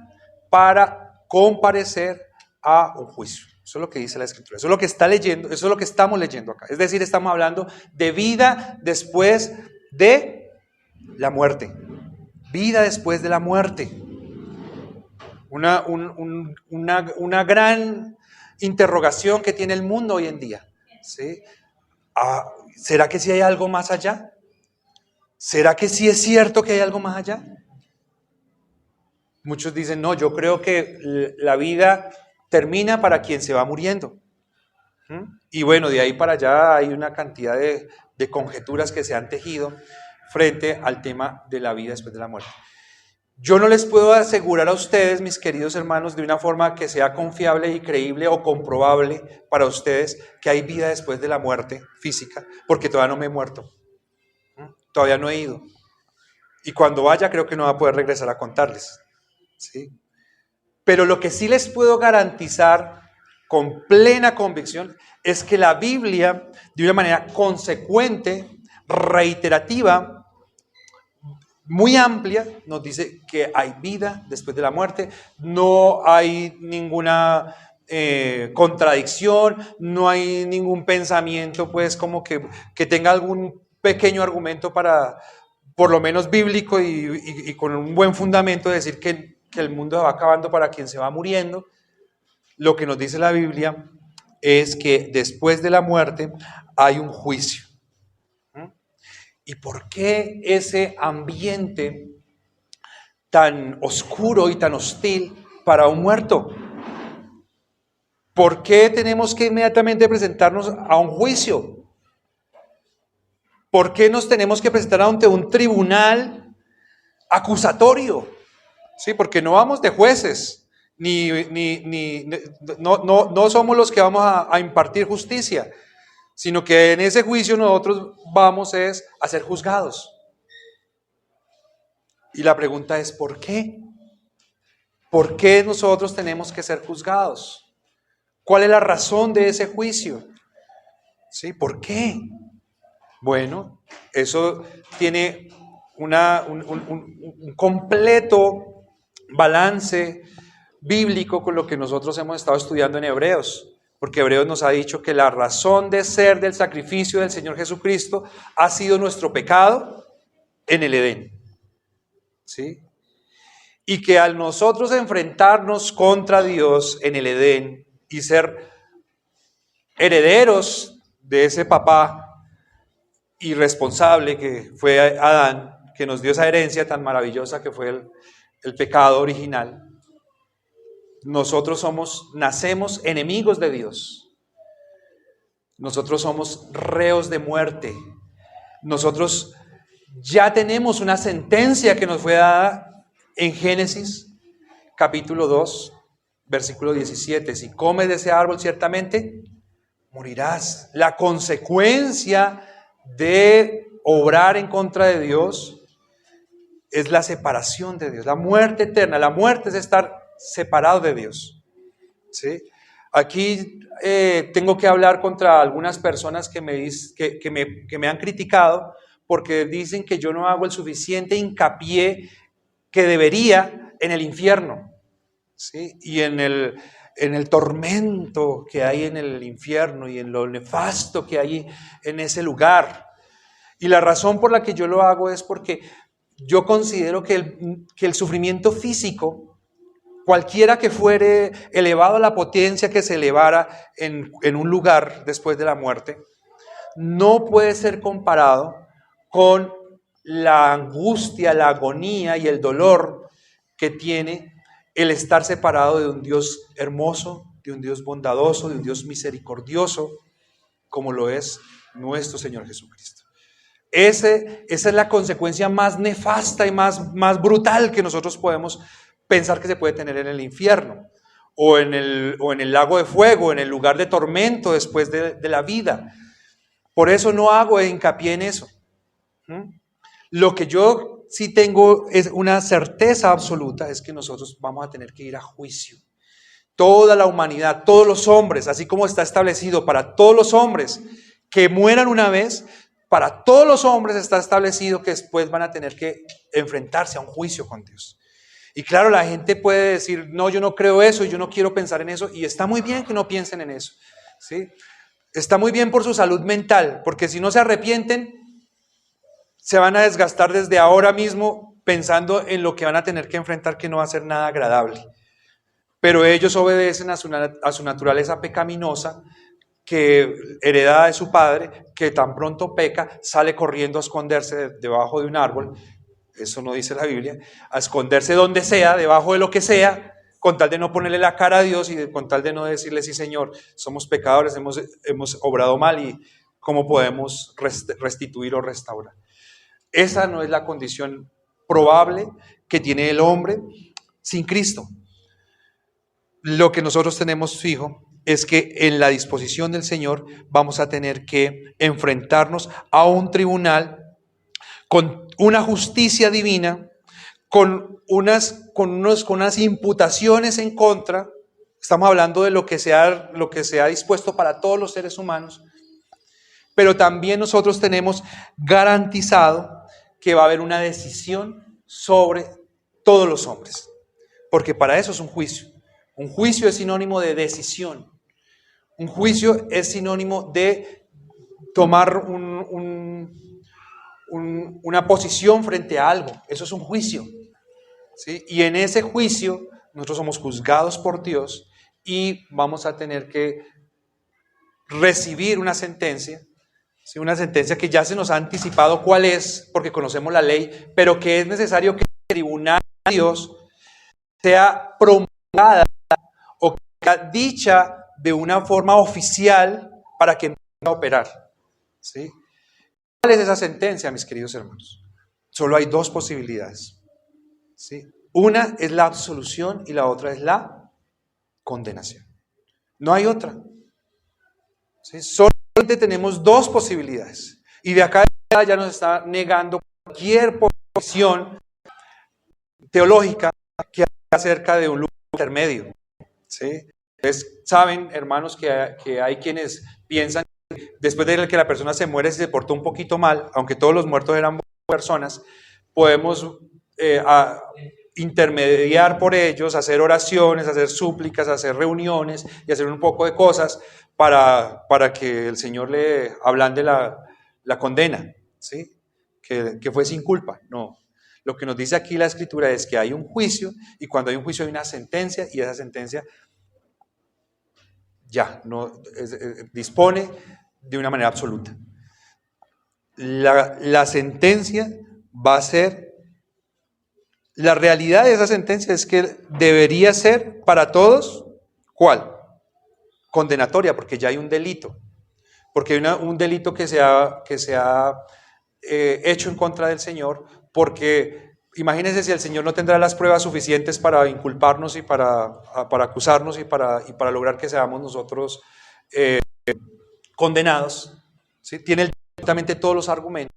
para comparecer a un juicio. Eso es lo que dice la Escritura. Eso es lo que está leyendo, eso es lo que estamos leyendo acá. Es decir, estamos hablando de vida después de la muerte. Vida después de la muerte. Una gran interrogación que tiene el mundo hoy en día, ¿sí? ¿Será que sí hay algo más allá? ¿Será que sí es cierto que hay algo más allá? Muchos dicen, no, yo creo que la vida termina para quien se va muriendo. Y bueno, de ahí para allá hay una cantidad de conjeturas que se han tejido frente al tema de la vida después de la muerte. Yo no les puedo asegurar a ustedes, mis queridos hermanos, de una forma que sea confiable y creíble o comprobable para ustedes que hay vida después de la muerte física, porque todavía no me he muerto. Todavía no he ido. Y cuando vaya creo que no va a poder regresar a contarles. ¿Sí? Pero lo que sí les puedo garantizar con plena convicción es que la Biblia, de una manera consecuente, reiterativa, muy amplia, nos dice que hay vida después de la muerte, no hay ninguna contradicción, no hay ningún pensamiento pues como que tenga algún pequeño argumento para, por lo menos bíblico y con un buen fundamento de decir que el mundo va acabando para quien se va muriendo. Lo que nos dice la Biblia es que después de la muerte hay un juicio. ¿Y por qué ese ambiente tan oscuro y tan hostil para un muerto? ¿Por qué tenemos que inmediatamente presentarnos a un juicio? ¿Por qué nos tenemos que presentar ante un tribunal acusatorio? Sí, porque no vamos de jueces, no somos los que vamos a impartir justicia, sino que en ese juicio nosotros vamos a ser juzgados. Y la pregunta es, ¿por qué? ¿Por qué nosotros tenemos que ser juzgados? ¿Cuál es la razón de ese juicio? ¿Sí? ¿Por qué? Bueno, eso tiene un completo balance bíblico con lo que nosotros hemos estado estudiando en Hebreos. Porque Hebreos nos ha dicho que la razón de ser del sacrificio del Señor Jesucristo ha sido nuestro pecado en el Edén. ¿Sí? Y que al nosotros enfrentarnos contra Dios en el Edén y ser herederos de ese papá irresponsable que fue Adán, que nos dio esa herencia tan maravillosa que fue el pecado original, nosotros nacemos enemigos de Dios. Nosotros somos reos de muerte. Nosotros ya tenemos una sentencia que nos fue dada en Génesis, capítulo 2, versículo 17. Si comes de ese árbol, ciertamente morirás. La consecuencia de obrar en contra de Dios es la separación de Dios, la muerte eterna. La muerte es estar separado de Dios. ¿Sí? Aquí tengo que hablar contra algunas personas que me han criticado porque dicen que yo no hago el suficiente hincapié que debería en el infierno, ¿sí? Y en el tormento que hay en el infierno y en lo nefasto que hay en ese lugar. Y la razón por la que yo lo hago es porque yo considero que el sufrimiento físico, cualquiera que fuere elevado a la potencia que se elevara en un lugar después de la muerte, no puede ser comparado con la angustia, la agonía y el dolor que tiene el estar separado de un Dios hermoso, de un Dios bondadoso, de un Dios misericordioso, como lo es nuestro Señor Jesucristo. Esa es la consecuencia más nefasta y más brutal que nosotros podemos pensar que se puede tener en el infierno, o en el lago de fuego, en el lugar de tormento después de la vida. Por eso no hago hincapié en eso. Lo que yo sí tengo es una certeza absoluta, es que nosotros vamos a tener que ir a juicio. Toda la humanidad, todos los hombres, así como está establecido para todos los hombres que mueran una vez, para todos los hombres está establecido que después van a tener que enfrentarse a un juicio con Dios. Y claro, la gente puede decir, no, yo no creo eso, yo no quiero pensar en eso, y está muy bien que no piensen en eso, ¿sí? Está muy bien por su salud mental, porque si no se arrepienten, se van a desgastar desde ahora mismo pensando en lo que van a tener que enfrentar, que no va a ser nada agradable. Pero ellos obedecen a su naturaleza pecaminosa, que heredada de su padre, que tan pronto peca, sale corriendo a esconderse debajo de un árbol, eso no dice la Biblia, a esconderse donde sea, debajo de lo que sea, con tal de no ponerle la cara a Dios y con tal de no decirle, sí Señor, somos pecadores, hemos obrado mal y cómo podemos restituir o restaurar. Esa no es la condición probable que tiene el hombre sin Cristo. Lo que nosotros tenemos fijo es que en la disposición del Señor vamos a tener que enfrentarnos a un tribunal con una justicia divina, con unas imputaciones en contra. Estamos hablando de lo que se ha dispuesto para todos los seres humanos, pero también nosotros tenemos garantizado que va a haber una decisión sobre todos los hombres, porque para eso es un juicio. Un juicio es sinónimo de decisión. Un juicio es sinónimo de tomar una posición frente a algo. Eso es un juicio, ¿sí? Y en ese juicio nosotros somos juzgados por Dios y vamos a tener que recibir una sentencia, ¿sí? Una sentencia que ya se nos ha anticipado cuál es, porque conocemos la ley, pero que es necesario que el tribunal de Dios sea promulgada o que sea dicha de una forma oficial para que empiece a operar, ¿sí? ¿Cuál es esa sentencia, mis queridos hermanos? Solo hay dos posibilidades, ¿sí? Una es la absolución y la otra es la condenación. No hay otra, ¿sí? Solamente tenemos dos posibilidades. Y de acá ya nos está negando cualquier posición teológica que hay acerca de un lugar intermedio, ¿sí? Ustedes saben, hermanos, que hay quienes piensan que después de que la persona se muere, si se portó un poquito mal, aunque todos los muertos eran buenas personas, podemos intermediar por ellos, hacer oraciones, hacer súplicas, hacer reuniones y hacer un poco de cosas para que el Señor le ablande la condena, ¿sí? Que fue sin culpa. No. Lo que nos dice aquí la Escritura es que hay un juicio, y cuando hay un juicio hay una sentencia, y esa sentencia ya dispone de una manera absoluta. La sentencia va a ser, la realidad de esa sentencia es que debería ser para todos, ¿cuál? Condenatoria, porque ya hay un delito, porque hay un delito que se ha hecho en contra del Señor, porque imagínense si el Señor no tendrá las pruebas suficientes para inculparnos y para acusarnos y para lograr que seamos nosotros condenados, ¿sí? Tiene absolutamente todos los argumentos,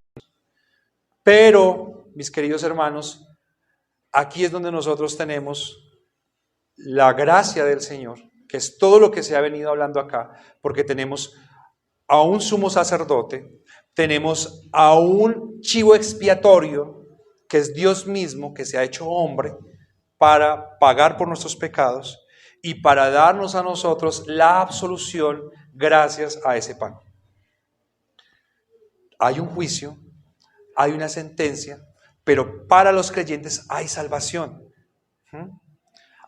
pero, mis queridos hermanos, aquí es donde nosotros tenemos la gracia del Señor, que es todo lo que se ha venido hablando acá, porque tenemos a un sumo sacerdote, tenemos a un chivo expiatorio, que es Dios mismo, que se ha hecho hombre, para pagar por nuestros pecados y para darnos a nosotros la absolución gracias a ese pan. Hay un juicio, hay una sentencia, pero para los creyentes hay salvación.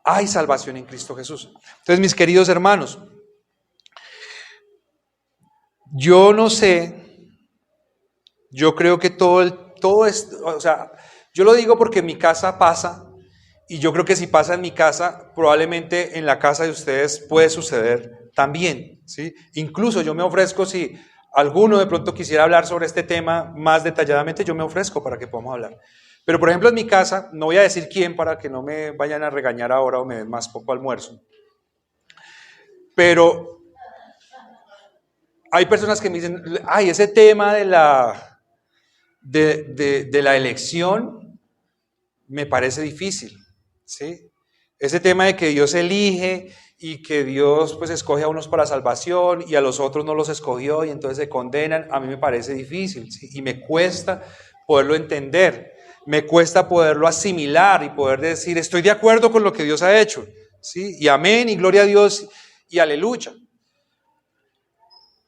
Hay salvación en Cristo Jesús. Entonces, mis queridos hermanos, yo no sé, yo creo que todo es, o sea, yo lo digo porque en mi casa pasa, y yo creo que si pasa en mi casa, probablemente en la casa de ustedes puede suceder también, ¿sí? Incluso yo me ofrezco, si alguno de pronto quisiera hablar sobre este tema más detalladamente, yo me ofrezco para que podamos hablar. Pero por ejemplo en mi casa, no voy a decir quién para que no me vayan a regañar ahora o me den más poco almuerzo, pero hay personas que me dicen, ay, ese tema de la elección me parece difícil, ¿sí? Ese tema de que Dios elige y que Dios pues escoge a unos para salvación y a los otros no los escogió y entonces se condenan, a mí me parece difícil, ¿sí? Y me cuesta poderlo entender, me cuesta poderlo asimilar y poder decir, estoy de acuerdo con lo que Dios ha hecho, ¿sí? Y amén, y gloria a Dios, y aleluya.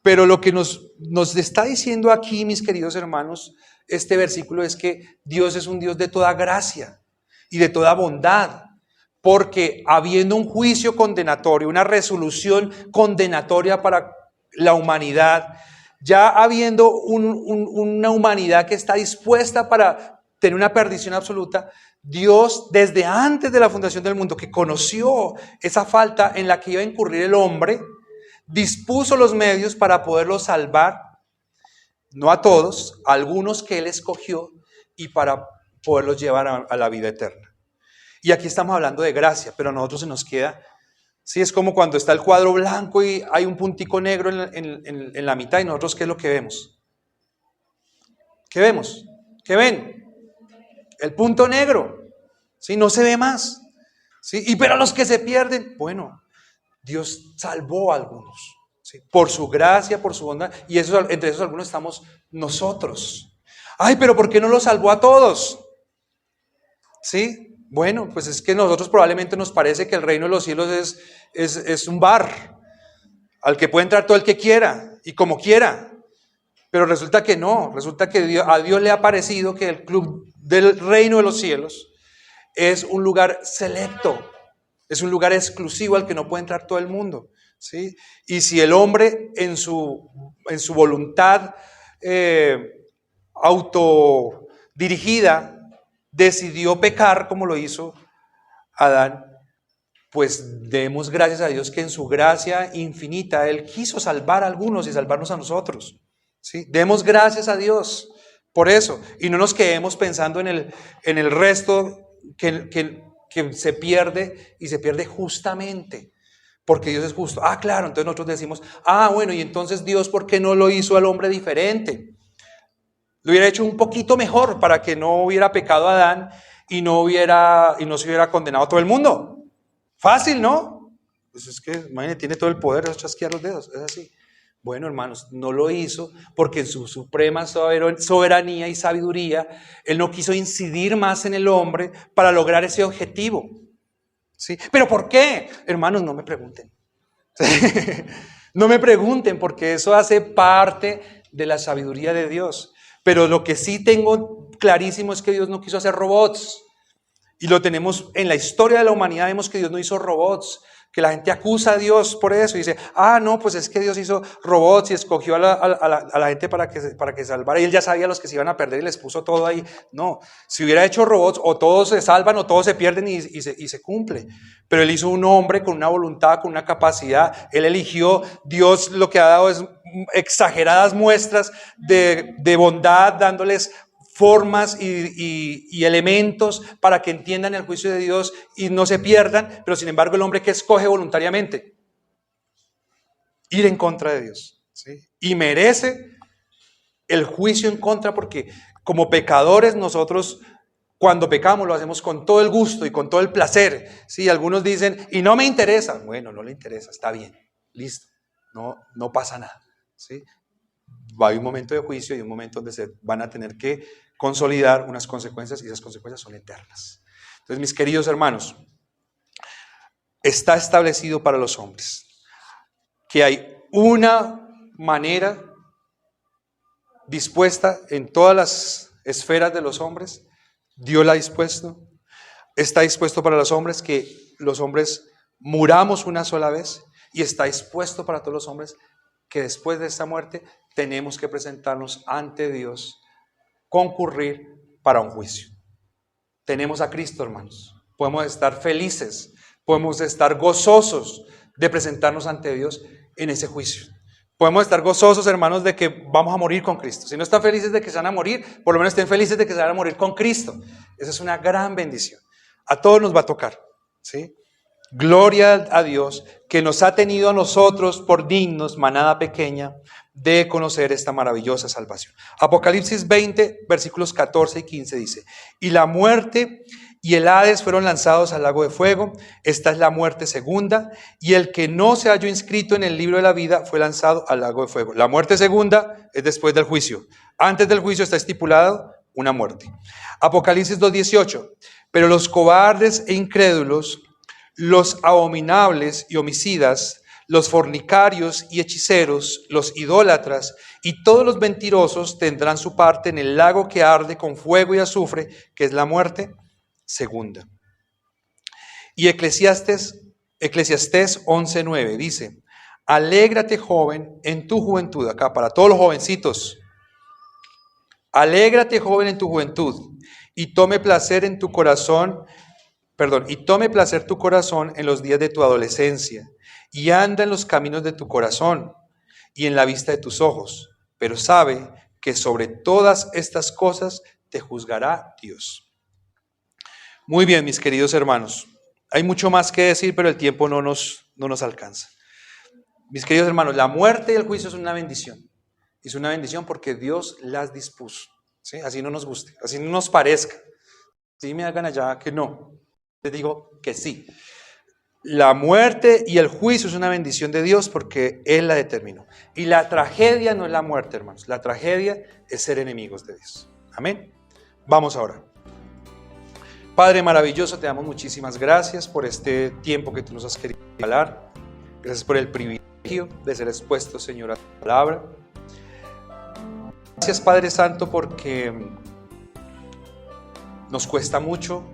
Pero lo que nos está diciendo aquí, mis queridos hermanos, este versículo es que Dios es un Dios de toda gracia y de toda bondad, porque habiendo un juicio condenatorio, una resolución condenatoria para la humanidad, ya habiendo una humanidad que está dispuesta para tener una perdición absoluta, Dios desde antes de la fundación del mundo, que conoció esa falta en la que iba a incurrir el hombre, dispuso los medios para poderlo salvar, no a todos, a algunos que Él escogió y para poderlos llevar a la vida eterna. Y aquí estamos hablando de gracia, pero a nosotros se nos queda, sí, es como cuando está el cuadro blanco y hay un puntico negro en la mitad y nosotros ¿qué es lo que vemos? ¿Qué vemos? ¿Qué ven? El punto negro, ¿sí? No se ve más, ¿sí? Y pero a los que se pierden, bueno, Dios salvó a algunos, ¿sí? Por su gracia, por su bondad, y entre esos algunos estamos nosotros. Ay, pero ¿por qué no los salvó a todos? ¿Sí? Bueno, pues es que nosotros probablemente nos parece que el reino de los cielos es un bar al que puede entrar todo el que quiera y como quiera. Pero resulta que no, resulta que a Dios le ha parecido que el club del reino de los cielos es un lugar selecto, es un lugar exclusivo al que no puede entrar todo el mundo, ¿sí? Y si el hombre en su voluntad autodirigida decidió pecar como lo hizo Adán, pues demos gracias a Dios que en su gracia infinita Él quiso salvar a algunos y salvarnos a nosotros, ¿sí? Demos gracias a Dios por eso y no nos quedemos pensando en el resto que se pierde y se pierde justamente porque Dios es justo. Ah, claro, entonces nosotros decimos, bueno, y entonces Dios, ¿por qué no lo hizo al hombre diferente? Lo hubiera hecho un poquito mejor para que no hubiera pecado Adán y no se hubiera condenado todo el mundo. Fácil, ¿no? Pues es que, imagínate, tiene todo el poder de chasquear los dedos, es así. Bueno, hermanos, no lo hizo porque en su suprema soberanía y sabiduría, Él no quiso incidir más en el hombre para lograr ese objetivo. ¿Sí? ¿Pero por qué? Hermanos, no me pregunten. No me pregunten porque eso hace parte de la sabiduría de Dios. Pero lo que sí tengo clarísimo es que Dios no quiso hacer robots. Y lo tenemos en la historia de la humanidad, vemos que Dios no hizo robots, que la gente acusa a Dios por eso y dice, no, pues es que Dios hizo robots y escogió a la gente para que salvara y Él ya sabía los que se iban a perder y les puso todo ahí. No, si hubiera hecho robots o todos se salvan o todos se pierden y se cumple. Pero Él hizo un hombre con una voluntad, con una capacidad, Él eligió, Dios lo que ha dado es exageradas muestras de bondad, dándoles formas y elementos para que entiendan el juicio de Dios y no se pierdan, pero sin embargo el hombre que escoge voluntariamente ir en contra de Dios, ¿sí? Y merece el juicio en contra porque como pecadores nosotros cuando pecamos lo hacemos con todo el gusto y con todo el placer, ¿sí? Algunos dicen, y no me interesa, bueno, no le interesa, está bien, listo, no pasa nada, ¿sí? Va a haber un momento de juicio y un momento donde se van a tener que consolidar unas consecuencias y esas consecuencias son eternas. Entonces, mis queridos hermanos, está establecido para los hombres que hay una manera dispuesta en todas las esferas de los hombres Dios la ha dispuesto. Está dispuesto para los hombres que los hombres muramos una sola vez, y está dispuesto para todos los hombres que después de esta muerte tenemos que presentarnos ante Dios, concurrir para un juicio. Tenemos a Cristo, hermanos. Podemos estar felices, podemos estar gozosos de presentarnos ante Dios en ese juicio. Podemos estar gozosos, hermanos, de que vamos a morir con Cristo. Si no están felices de que se van a morir, por lo menos estén felices de que se van a morir con Cristo. Esa es una gran bendición. A todos nos va a tocar, ¿sí? Gloria a Dios que nos ha tenido a nosotros por dignos, manada pequeña, de conocer esta maravillosa salvación. Apocalipsis 20, versículos 14 y 15 dice: y la muerte y el Hades fueron lanzados al lago de fuego. Esta es la muerte segunda, y el que no se halló inscrito en el libro de la vida fue lanzado al lago de fuego. La muerte segunda es después del juicio. Antes del juicio está estipulado una muerte. Apocalipsis 2:18: pero los cobardes e incrédulos, los abominables y homicidas, los fornicarios y hechiceros, los idólatras y todos los mentirosos tendrán su parte en el lago que arde con fuego y azufre, que es la muerte segunda. Y Eclesiastés 11:9 dice: alégrate, joven, en tu juventud. Acá para todos los jovencitos: alégrate, joven, en tu juventud, y tome placer en tu corazón, y tome placer tu corazón en los días de tu adolescencia, y anda en los caminos de tu corazón y en la vista de tus ojos, pero sabe que sobre todas estas cosas te juzgará Dios. Muy bien, mis queridos hermanos, hay mucho más que decir, pero el tiempo no nos alcanza. Mis queridos hermanos, la muerte y el juicio es una bendición. Es una bendición porque Dios las dispuso, ¿sí? Así no nos guste, así no nos parezca. Si me hagan allá que no, les digo que sí. La muerte y el juicio es una bendición de Dios porque Él la determinó. Y la tragedia no es la muerte, hermanos. La tragedia es ser enemigos de Dios. Amén. Vamos ahora. Padre maravilloso, te damos muchísimas gracias por este tiempo que tú nos has querido hablar. Gracias por el privilegio de ser expuesto, Señor, a tu palabra. Gracias, Padre Santo, porque nos cuesta mucho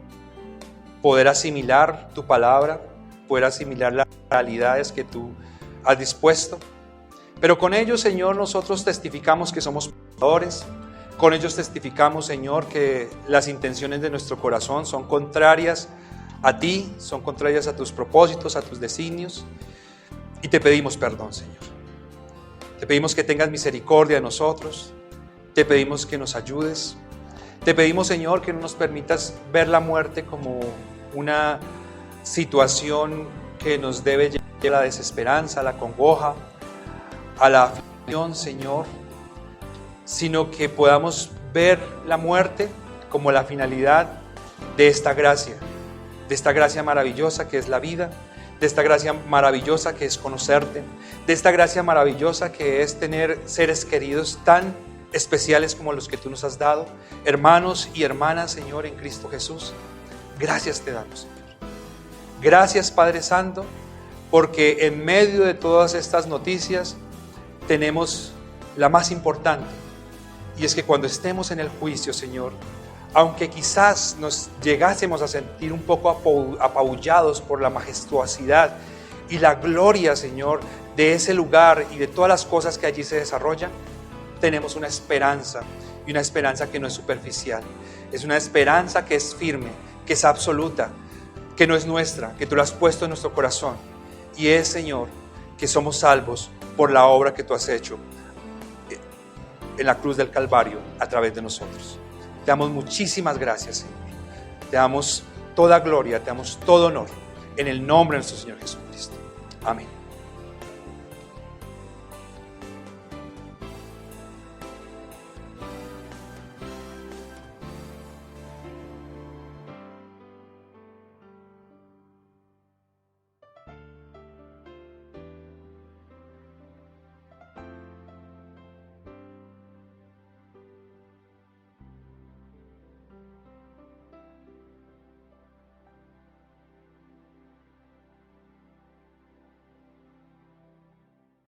poder asimilar tu palabra, poder asimilar las realidades que tú has dispuesto. Pero con ellos, Señor, nosotros testificamos que somos pecadores. Con ellos testificamos, Señor, que las intenciones de nuestro corazón son contrarias a ti, son contrarias a tus propósitos, a tus designios. Y te pedimos perdón, Señor. Te pedimos que tengas misericordia de nosotros. Te pedimos que nos ayudes. Te pedimos, Señor, que no nos permitas ver la muerte como una situación que nos debe llevar a la desesperanza, a la congoja, a la aflicción, Señor, sino que podamos ver la muerte como la finalidad de esta gracia maravillosa que es la vida, de esta gracia maravillosa que es conocerte, de esta gracia maravillosa que es tener seres queridos tan especiales como los que tú nos has dado, hermanos y hermanas, Señor, en Cristo Jesús. Gracias te damos, Señor. Gracias, Padre Santo, porque en medio de todas estas noticias tenemos la más importante, y es que cuando estemos en el juicio, Señor, aunque quizás nos llegásemos a sentir un poco apabullados por la majestuosidad y la gloria, Señor, de ese lugar y de todas las cosas que allí se desarrollan, tenemos una esperanza, y una esperanza que no es superficial, es una esperanza que es firme, que es absoluta, que no es nuestra, que tú la has puesto en nuestro corazón, y es, Señor, que somos salvos por la obra que tú has hecho en la cruz del Calvario a través de nosotros. Te damos muchísimas gracias, Señor. Te damos toda gloria, te damos todo honor en el nombre de nuestro Señor Jesucristo. Amén.